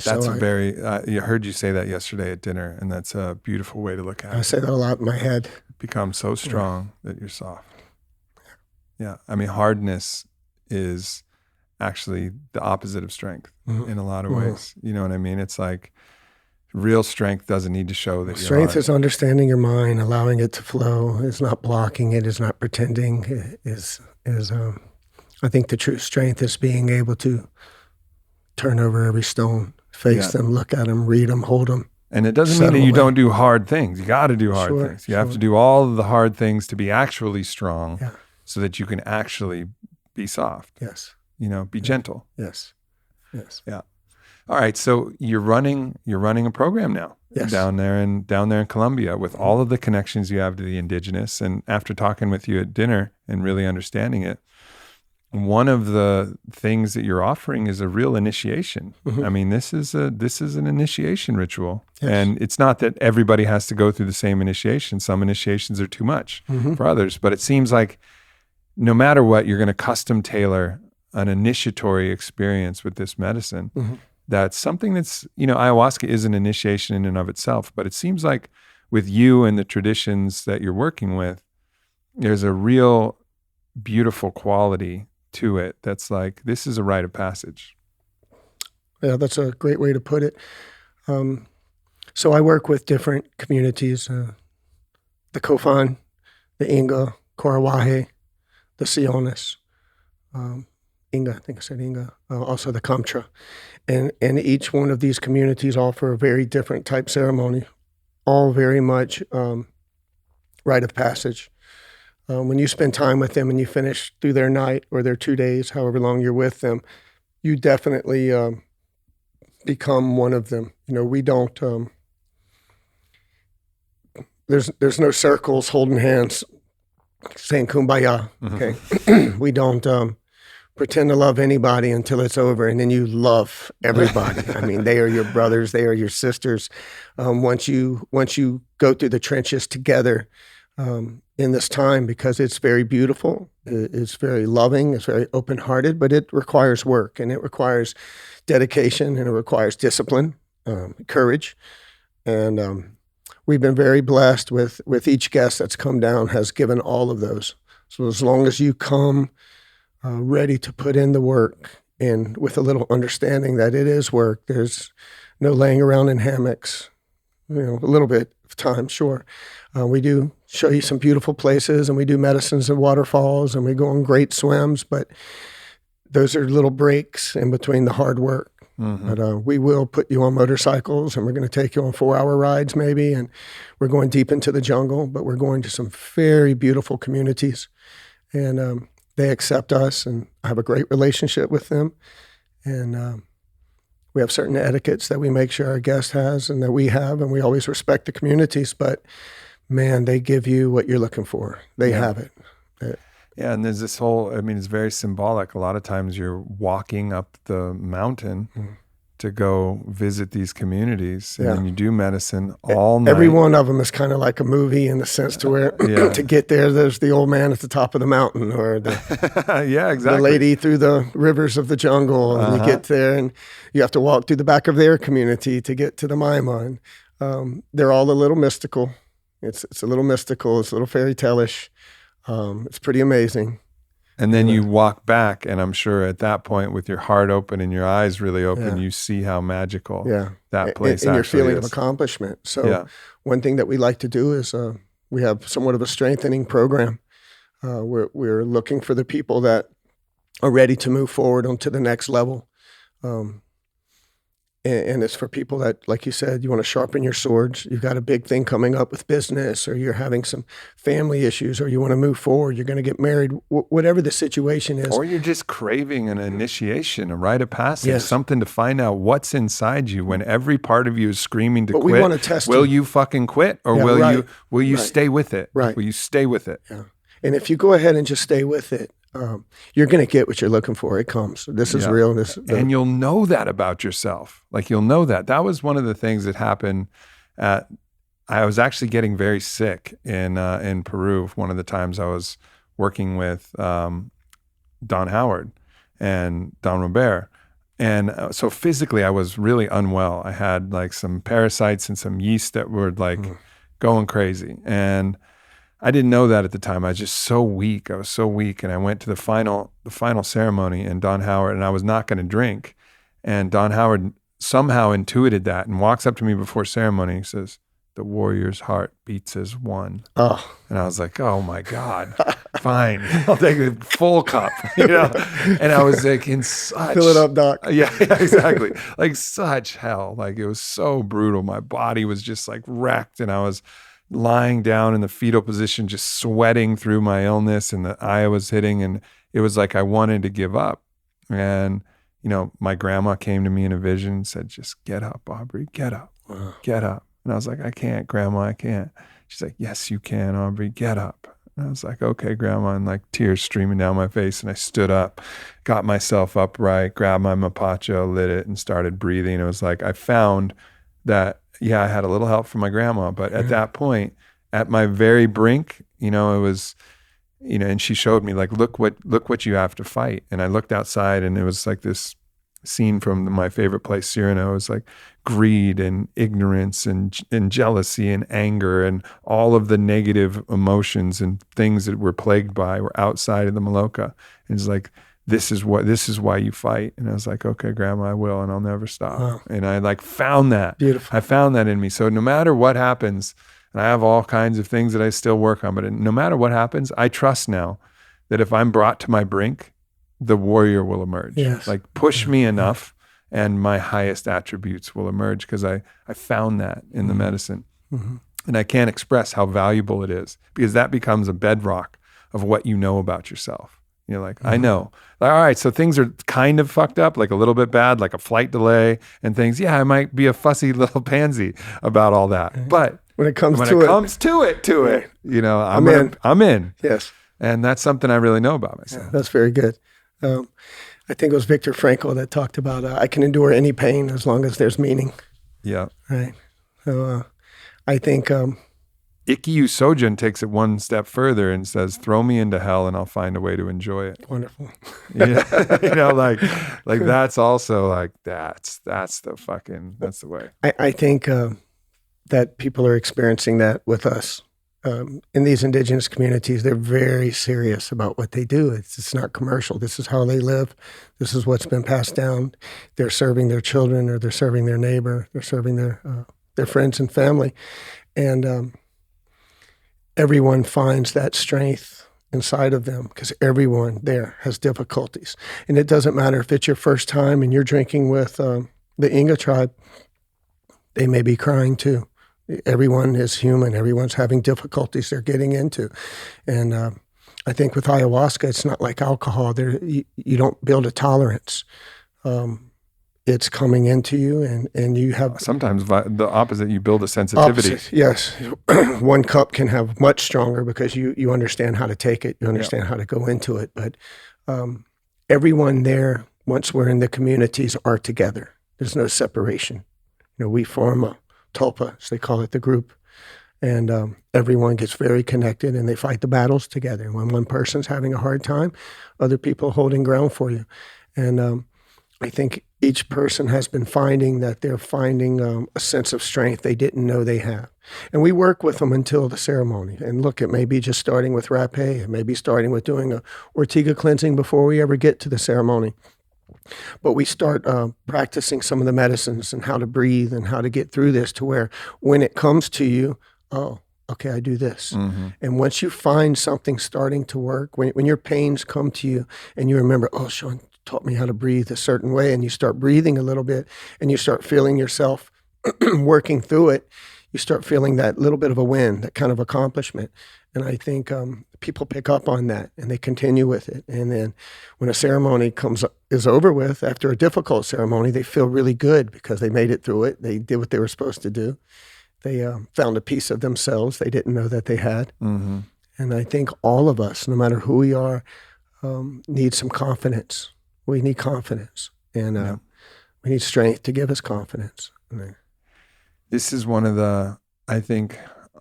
Speaker 2: That's I heard you say that yesterday at dinner, and that's a beautiful way to look at it.
Speaker 1: I say that a lot in my head.
Speaker 2: Become so strong that you're soft. Yeah. Hardness is actually the opposite of strength in a lot of ways. You know what I mean? It's like real strength doesn't need to show that
Speaker 1: strength is understanding your mind, allowing it to flow. It's not blocking it. It's not pretending. I think the true strength is being able to turn over every stone, face them, look at them, read them, hold them.
Speaker 2: And it doesn't mean that you don't do hard things. You got to do hard things. You have to do all of the hard things to be actually strong so that you can actually be soft.
Speaker 1: Yes.
Speaker 2: You know, be gentle.
Speaker 1: Yes. Yes.
Speaker 2: Yeah. All right. So you're running a program now down there in Colombia with all of the connections you have to the indigenous. And after talking with you at dinner and really understanding it, one of the things that you're offering is a real initiation. I mean, this is an initiation ritual. Yes. And it's not that everybody has to go through the same initiation. Some initiations are too much for others, but it seems like no matter what, you're going to custom tailor an initiatory experience with this medicine. That's something that's, you know, ayahuasca is an initiation in and of itself, but it seems like with you and the traditions that you're working with, there's a real beautiful quality to it that's like, this is a rite of passage.
Speaker 1: Yeah, that's a great way to put it. So I work with different communities, the Kofan, the Inga, Korawahe, the Sionis, Inga, I think I said Inga, also the Kamtra. And each one of these communities offer a very different type ceremony, all very much rite of passage. When you spend time with them and you finish through their night or their 2 days, however long you're with them, you definitely become one of them. You know, we don't, there's no circles holding hands saying kumbaya, okay? We don't pretend to love anybody until it's over, and then you love everybody. I mean, they are your brothers, they are your sisters. Once you go through the trenches together, in this time, because it's very beautiful, it's very loving, it's very open-hearted, but it requires work, and it requires dedication, and it requires discipline, courage. And we've been very blessed with each guest that's come down has given all of those. So as long as you come ready to put in the work and with a little understanding that it is work, there's no laying around in hammocks, you know, a little bit of time, sure. We do show you some beautiful places, and we do medicines and waterfalls, and we go on great swims, but those are little breaks in between the hard work. But we will put you on motorcycles, and we're going to take you on 4-hour rides maybe, and we're going deep into the jungle, but we're going to some very beautiful communities, and they accept us, and I have a great relationship with them, and we have certain etiquettes that we make sure our guest has and that we have, and we always respect the communities, but man, they give you what you're looking for. They have it.
Speaker 2: Yeah, and there's this whole, I mean, it's very symbolic. A lot of times you're walking up the mountain to go visit these communities, and then you do medicine all night.
Speaker 1: Every one of them is kind of like a movie in the sense to where to get there, there's the old man at the top of the mountain, or the the lady through the rivers of the jungle, and you get there, and you have to walk through the back of their community to get to the Maimon. They're all a little mystical. It's a little mystical. It's a little fairy tale-ish. It's pretty amazing.
Speaker 2: And then you walk back, and I'm sure at that point, with your heart open and your eyes really open, you see how magical that place
Speaker 1: and
Speaker 2: actually
Speaker 1: your feeling
Speaker 2: is.
Speaker 1: of accomplishment. So one thing that we like to do is we have somewhat of a strengthening program. We're looking for the people that are ready to move forward onto the next level. And it's for people that, like you said, you want to sharpen your swords. You've got a big thing coming up with business, or you're having some family issues, or you want to move forward, you're going to get married, whatever the situation is.
Speaker 2: Or you're just craving an initiation, a rite of passage, something to find out what's inside you when every part of you is screaming to quit.
Speaker 1: We want to test
Speaker 2: will you fucking quit, or will you stay with it?
Speaker 1: Right.
Speaker 2: Will you stay with it?
Speaker 1: Yeah. And if you go ahead and just stay with it, you're going to get what you're looking for. It comes. This is real.
Speaker 2: And you'll know that about yourself. Like, you'll know that. That was one of the things that happened I was actually getting very sick in Peru. One of the times I was working with Don Howard and Don Robert. And so physically I was really unwell. I had like some parasites and some yeast that were like going crazy. And I didn't know that at the time. I was just so weak. I was so weak. And I went to the final ceremony, and Don Howard, and I was not going to drink. And Don Howard somehow intuited that and walks up to me before ceremony. He says, "The warrior's heart beats as one."
Speaker 1: Oh.
Speaker 2: And I was like, oh my God, fine. I'll take a full cup, you know? And I was like in such.
Speaker 1: Fill it up, Doc.
Speaker 2: Yeah, exactly. Like such hell. Like it was so brutal. My body was just like wrecked, and I was lying down in the fetal position, just sweating through my illness, and the eye was hitting. And it was like I wanted to give up. And, you know, my grandma came to me in a vision and said, "Just get up, Aubrey, get up, get up." And I was like, "I can't, Grandma, I can't." She's like, "Yes, you can, Aubrey, get up." And I was like, "Okay, Grandma," and like tears streaming down my face. And I stood up, got myself upright, grabbed my mapacho, lit it, and started breathing. It was like I found that, yeah, I had a little help from my grandma, but at that point, at my very brink, you know, it was, you know, and she showed me like, look what you have to fight. And I looked outside, and it was like this scene from my favorite place, Cyrano. It was like greed and ignorance and jealousy and anger and all of the negative emotions and things that we're plagued by were outside of the Maloka. And it's like, this is why you fight. And I was like, okay, Grandma, I will, and I'll never stop.
Speaker 1: Wow.
Speaker 2: And I like found that.
Speaker 1: Beautiful.
Speaker 2: I found that in me. So no matter what happens, and I have all kinds of things that I still work on, but no matter what happens, I trust now that if I'm brought to my brink, the warrior will emerge.
Speaker 1: Yes.
Speaker 2: Like push me enough, and my highest attributes will emerge, because I found that in the medicine.
Speaker 1: Mm-hmm.
Speaker 2: And I can't express how valuable it is, because that becomes a bedrock of what you know about yourself. You're like, I know. Like, all right, so things are kind of fucked up, like a little bit bad, like a flight delay and things. Yeah, I might be a fussy little pansy about all that. But
Speaker 1: when it comes
Speaker 2: to it, you know, I'm in.
Speaker 1: Yes.
Speaker 2: And that's something I really know about myself.
Speaker 1: Yeah, that's very good. I think it was Viktor Frankl that talked about, I can endure any pain as long as there's meaning.
Speaker 2: Yeah.
Speaker 1: Right. So I think...
Speaker 2: Ikkyu Sojin takes it one step further and says, "Throw me into hell and I'll find a way to enjoy it."
Speaker 1: Wonderful.
Speaker 2: Yeah. You know, like that's also like, that's the way.
Speaker 1: I think that people are experiencing that with us. In these indigenous communities, they're very serious about what they do. It's not commercial. This is how they live. This is what's been passed down. They're serving their children, or they're serving their neighbor. They're serving their friends and family. And everyone finds that strength inside of them, because everyone there has difficulties. And it doesn't matter if it's your first time and you're drinking with the Inga tribe, they may be crying too. Everyone is human. Everyone's having difficulties they're getting into. And I think with ayahuasca, it's not like alcohol. You don't build a tolerance. It's coming into you, and you have...
Speaker 2: Sometimes the opposite, you build a sensitivity.
Speaker 1: Opposite, yes. One cup can have much stronger, because you understand how to take it. You understand how to go into it. But everyone there, once we're in the communities, are together. There's no separation. You know, we form a tulpa, as they call it, the group. And everyone gets very connected, and they fight the battles together. When one person's having a hard time, other people are holding ground for you. And I think each person has been finding that they're finding a sense of strength they didn't know they have. And we work with them until the ceremony. And look, it may be just starting with rapé. It may be starting with doing a Ortega cleansing before we ever get to the ceremony. But we start practicing some of the medicines and how to breathe and how to get through this, to where when it comes to you, oh, okay, I do this. Mm-hmm. And once you find something starting to work, when your pains come to you and you remember, oh, Shawn taught me how to breathe a certain way, and you start breathing a little bit, and you start feeling yourself working through it, you start feeling that little bit of a win, that kind of accomplishment. And I think people pick up on that, and they continue with it. And then when a ceremony is over with, after a difficult ceremony, they feel really good, because they made it through it. They did what they were supposed to do. They found a piece of themselves they didn't know that they had. Mm-hmm. And I think all of us, no matter who we are, need some confidence. We need confidence, and we need strength to give us confidence.
Speaker 2: This is one of the, I think,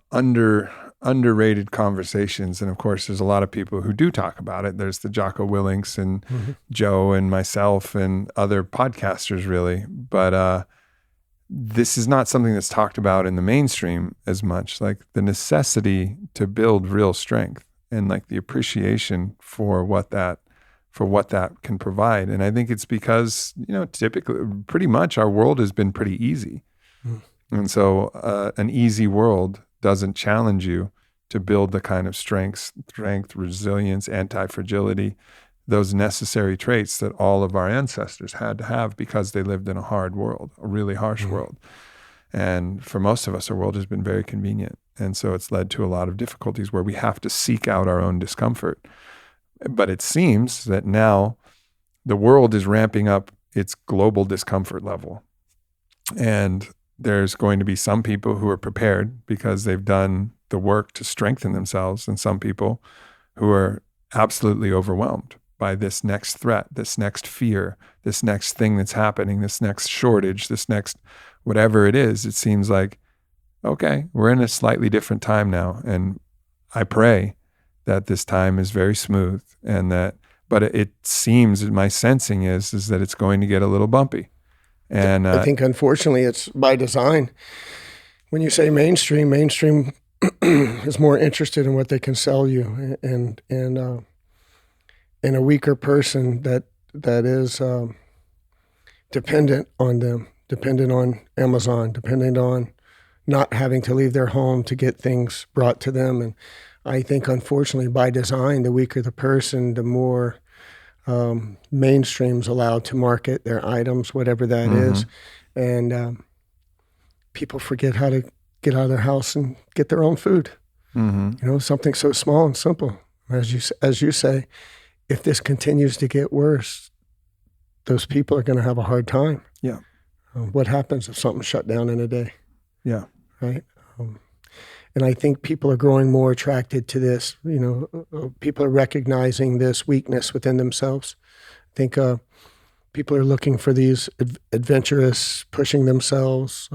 Speaker 2: underrated conversations. And of course, there's a lot of people who do talk about it. There's the Jocko Willinks and Joe and myself and other podcasters, really. But this is not something that's talked about in the mainstream as much, like the necessity to build real strength and like the appreciation for what that can provide. And I think it's because, typically, pretty much our world has been pretty easy. And so an easy world doesn't challenge you to build the kind of strength, resilience, anti-fragility, those necessary traits that all of our ancestors had to have because they lived in a hard world, a really harsh world. And for most of us, our world has been very convenient. And so it's led to a lot of difficulties where we have to seek out our own discomfort. But it seems that now the world is ramping up its global discomfort level. And there's going to be some people who are prepared because they've done the work to strengthen themselves, and some people who are absolutely overwhelmed by this next threat, this next fear, this next thing that's happening, this next shortage, this next whatever it is. It seems like, okay, we're in a slightly different time now. And I pray that this time is very smooth, and but it seems, my sensing is that it's going to get a little bumpy. And
Speaker 1: I think unfortunately it's by design. When you say mainstream is more interested in what they can sell you, and a weaker person that is dependent on them, dependent on Amazon, dependent on not having to leave their home to get things brought to them. And I think unfortunately by design, the weaker the person, the more mainstream's allowed to market their items, whatever that is. And people forget how to get out of their house and get their own food. Something so small and simple. As you say, if this continues to get worse, those people are going to have a hard time.
Speaker 2: Yeah.
Speaker 1: What happens if something's shut down in a day?
Speaker 2: Yeah.
Speaker 1: Right. And I think people are growing more attracted to this. People are recognizing this weakness within themselves. I think people are looking for these adventurous, pushing themselves,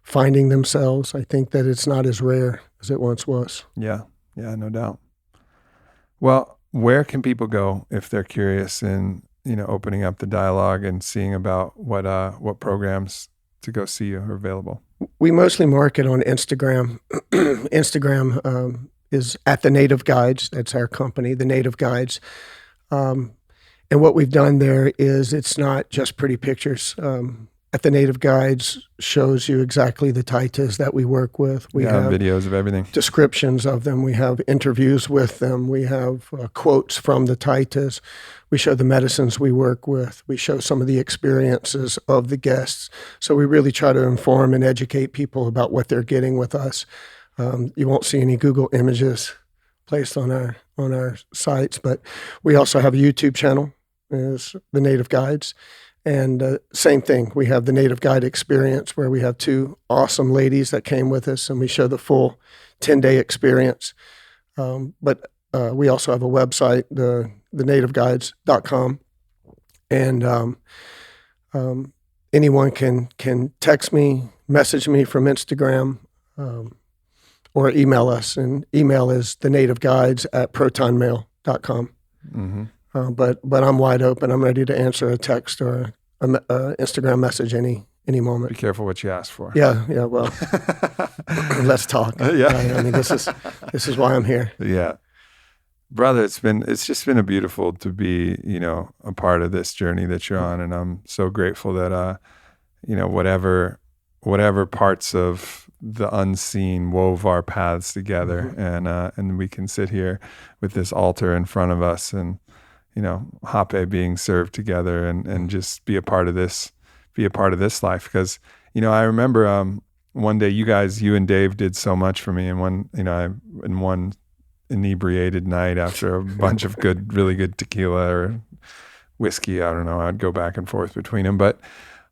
Speaker 1: finding themselves. I think that it's not as rare as it once was.
Speaker 2: Yeah, no doubt. Well, where can people go if they're curious in, opening up the dialogue and seeing about what programs to go see you are available?
Speaker 1: We mostly market on Instagram. Instagram is at The Native Guides. That's our company, The Native Guides. And what we've done there is it's not just pretty pictures. At The Native Guides shows you exactly the Taitas that we work with. We have
Speaker 2: videos of everything.
Speaker 1: Descriptions of them. We have interviews with them. We have quotes from the Taitas. We show the medicines we work with. We show some of the experiences of the guests. So we really try to inform and educate people about what they're getting with us. You won't see any Google images placed on our sites, but we also have a YouTube channel, is The Native Guides. And same thing, we have the Native Guide Experience, where we have two awesome ladies that came with us, and we show the full 10-day experience. But we also have a website, thenativeguides.com. And anyone can text me, message me from Instagram, or email us. And email is thenativeguides@protonmail.com. But I'm wide open. I'm ready to answer a text or a Instagram message any moment.
Speaker 2: Be careful what you ask for.
Speaker 1: Yeah. Well, let's talk.
Speaker 2: Yeah.
Speaker 1: I mean, this is why I'm here.
Speaker 2: Yeah, brother, it's just been a beautiful to be, a part of this journey that you're on, and I'm so grateful that whatever parts of the unseen wove our paths together, and we can sit here with this altar in front of us and hape being served together and just be a part of this life. Because, I remember one day you and Dave did so much for me, and one inebriated night after a bunch of really good tequila or whiskey, I don't know, I'd go back and forth between them. But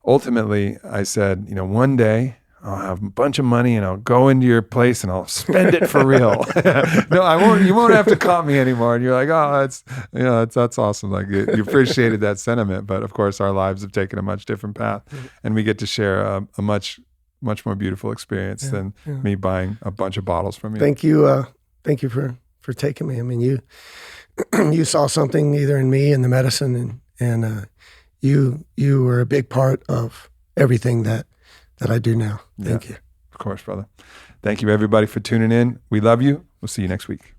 Speaker 2: ultimately I said, one day I'll have a bunch of money and I'll go into your place and I'll spend it for real. No, I won't. You won't have to comp me anymore. And you're like, oh, that's awesome. Like you appreciated that sentiment, but of course our lives have taken a much different path, and we get to share a much more beautiful experience than me buying a bunch of bottles from you.
Speaker 1: Thank you. Thank you for taking me. I mean, you saw something either in me and the medicine, and you were a big part of everything that that I do now. Thank you.
Speaker 2: Of course, brother. Thank you, everybody, for tuning in. We love you. We'll see you next week.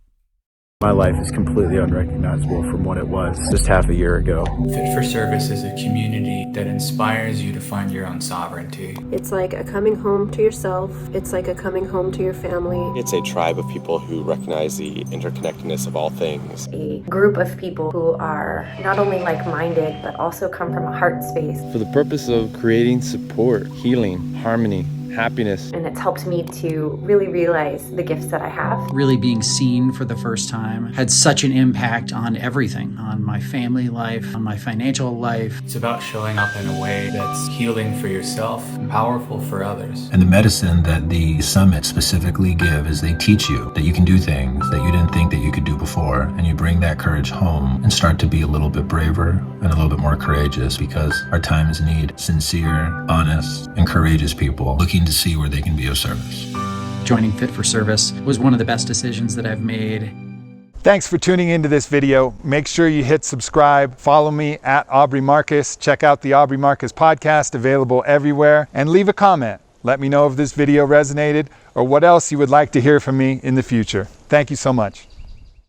Speaker 4: My life is completely unrecognizable from what it was just half a year ago.
Speaker 5: Fit for Service is a community that inspires you to find your own sovereignty.
Speaker 6: It's like a coming home to yourself. It's like a coming home to your family.
Speaker 7: It's a tribe of people who recognize the interconnectedness of all things.
Speaker 8: A group of people who are not only like-minded, but also come from a heart space.
Speaker 9: For the purpose of creating support, healing, harmony, happiness.
Speaker 8: And it's helped me to really realize the gifts that I have.
Speaker 10: Really being seen for the first time had such an impact on everything, on my family life, on my financial life.
Speaker 5: It's about showing up in a way that's healing for yourself and powerful for others.
Speaker 11: And the medicine that the summit specifically give is they teach you that you can do things that you didn't think that you could do before, and you bring that courage home and start to be a little bit braver and a little bit more courageous, because our times need sincere, honest, and courageous people looking to see where they can be of service.
Speaker 10: Joining Fit for Service was one of the best decisions that I've made.
Speaker 2: Thanks for tuning into this video. Make sure you hit subscribe. Follow me at Aubrey Marcus. Check out the Aubrey Marcus podcast, available everywhere. And leave a comment. Let me know if this video resonated or what else you would like to hear from me in the future. Thank you so much.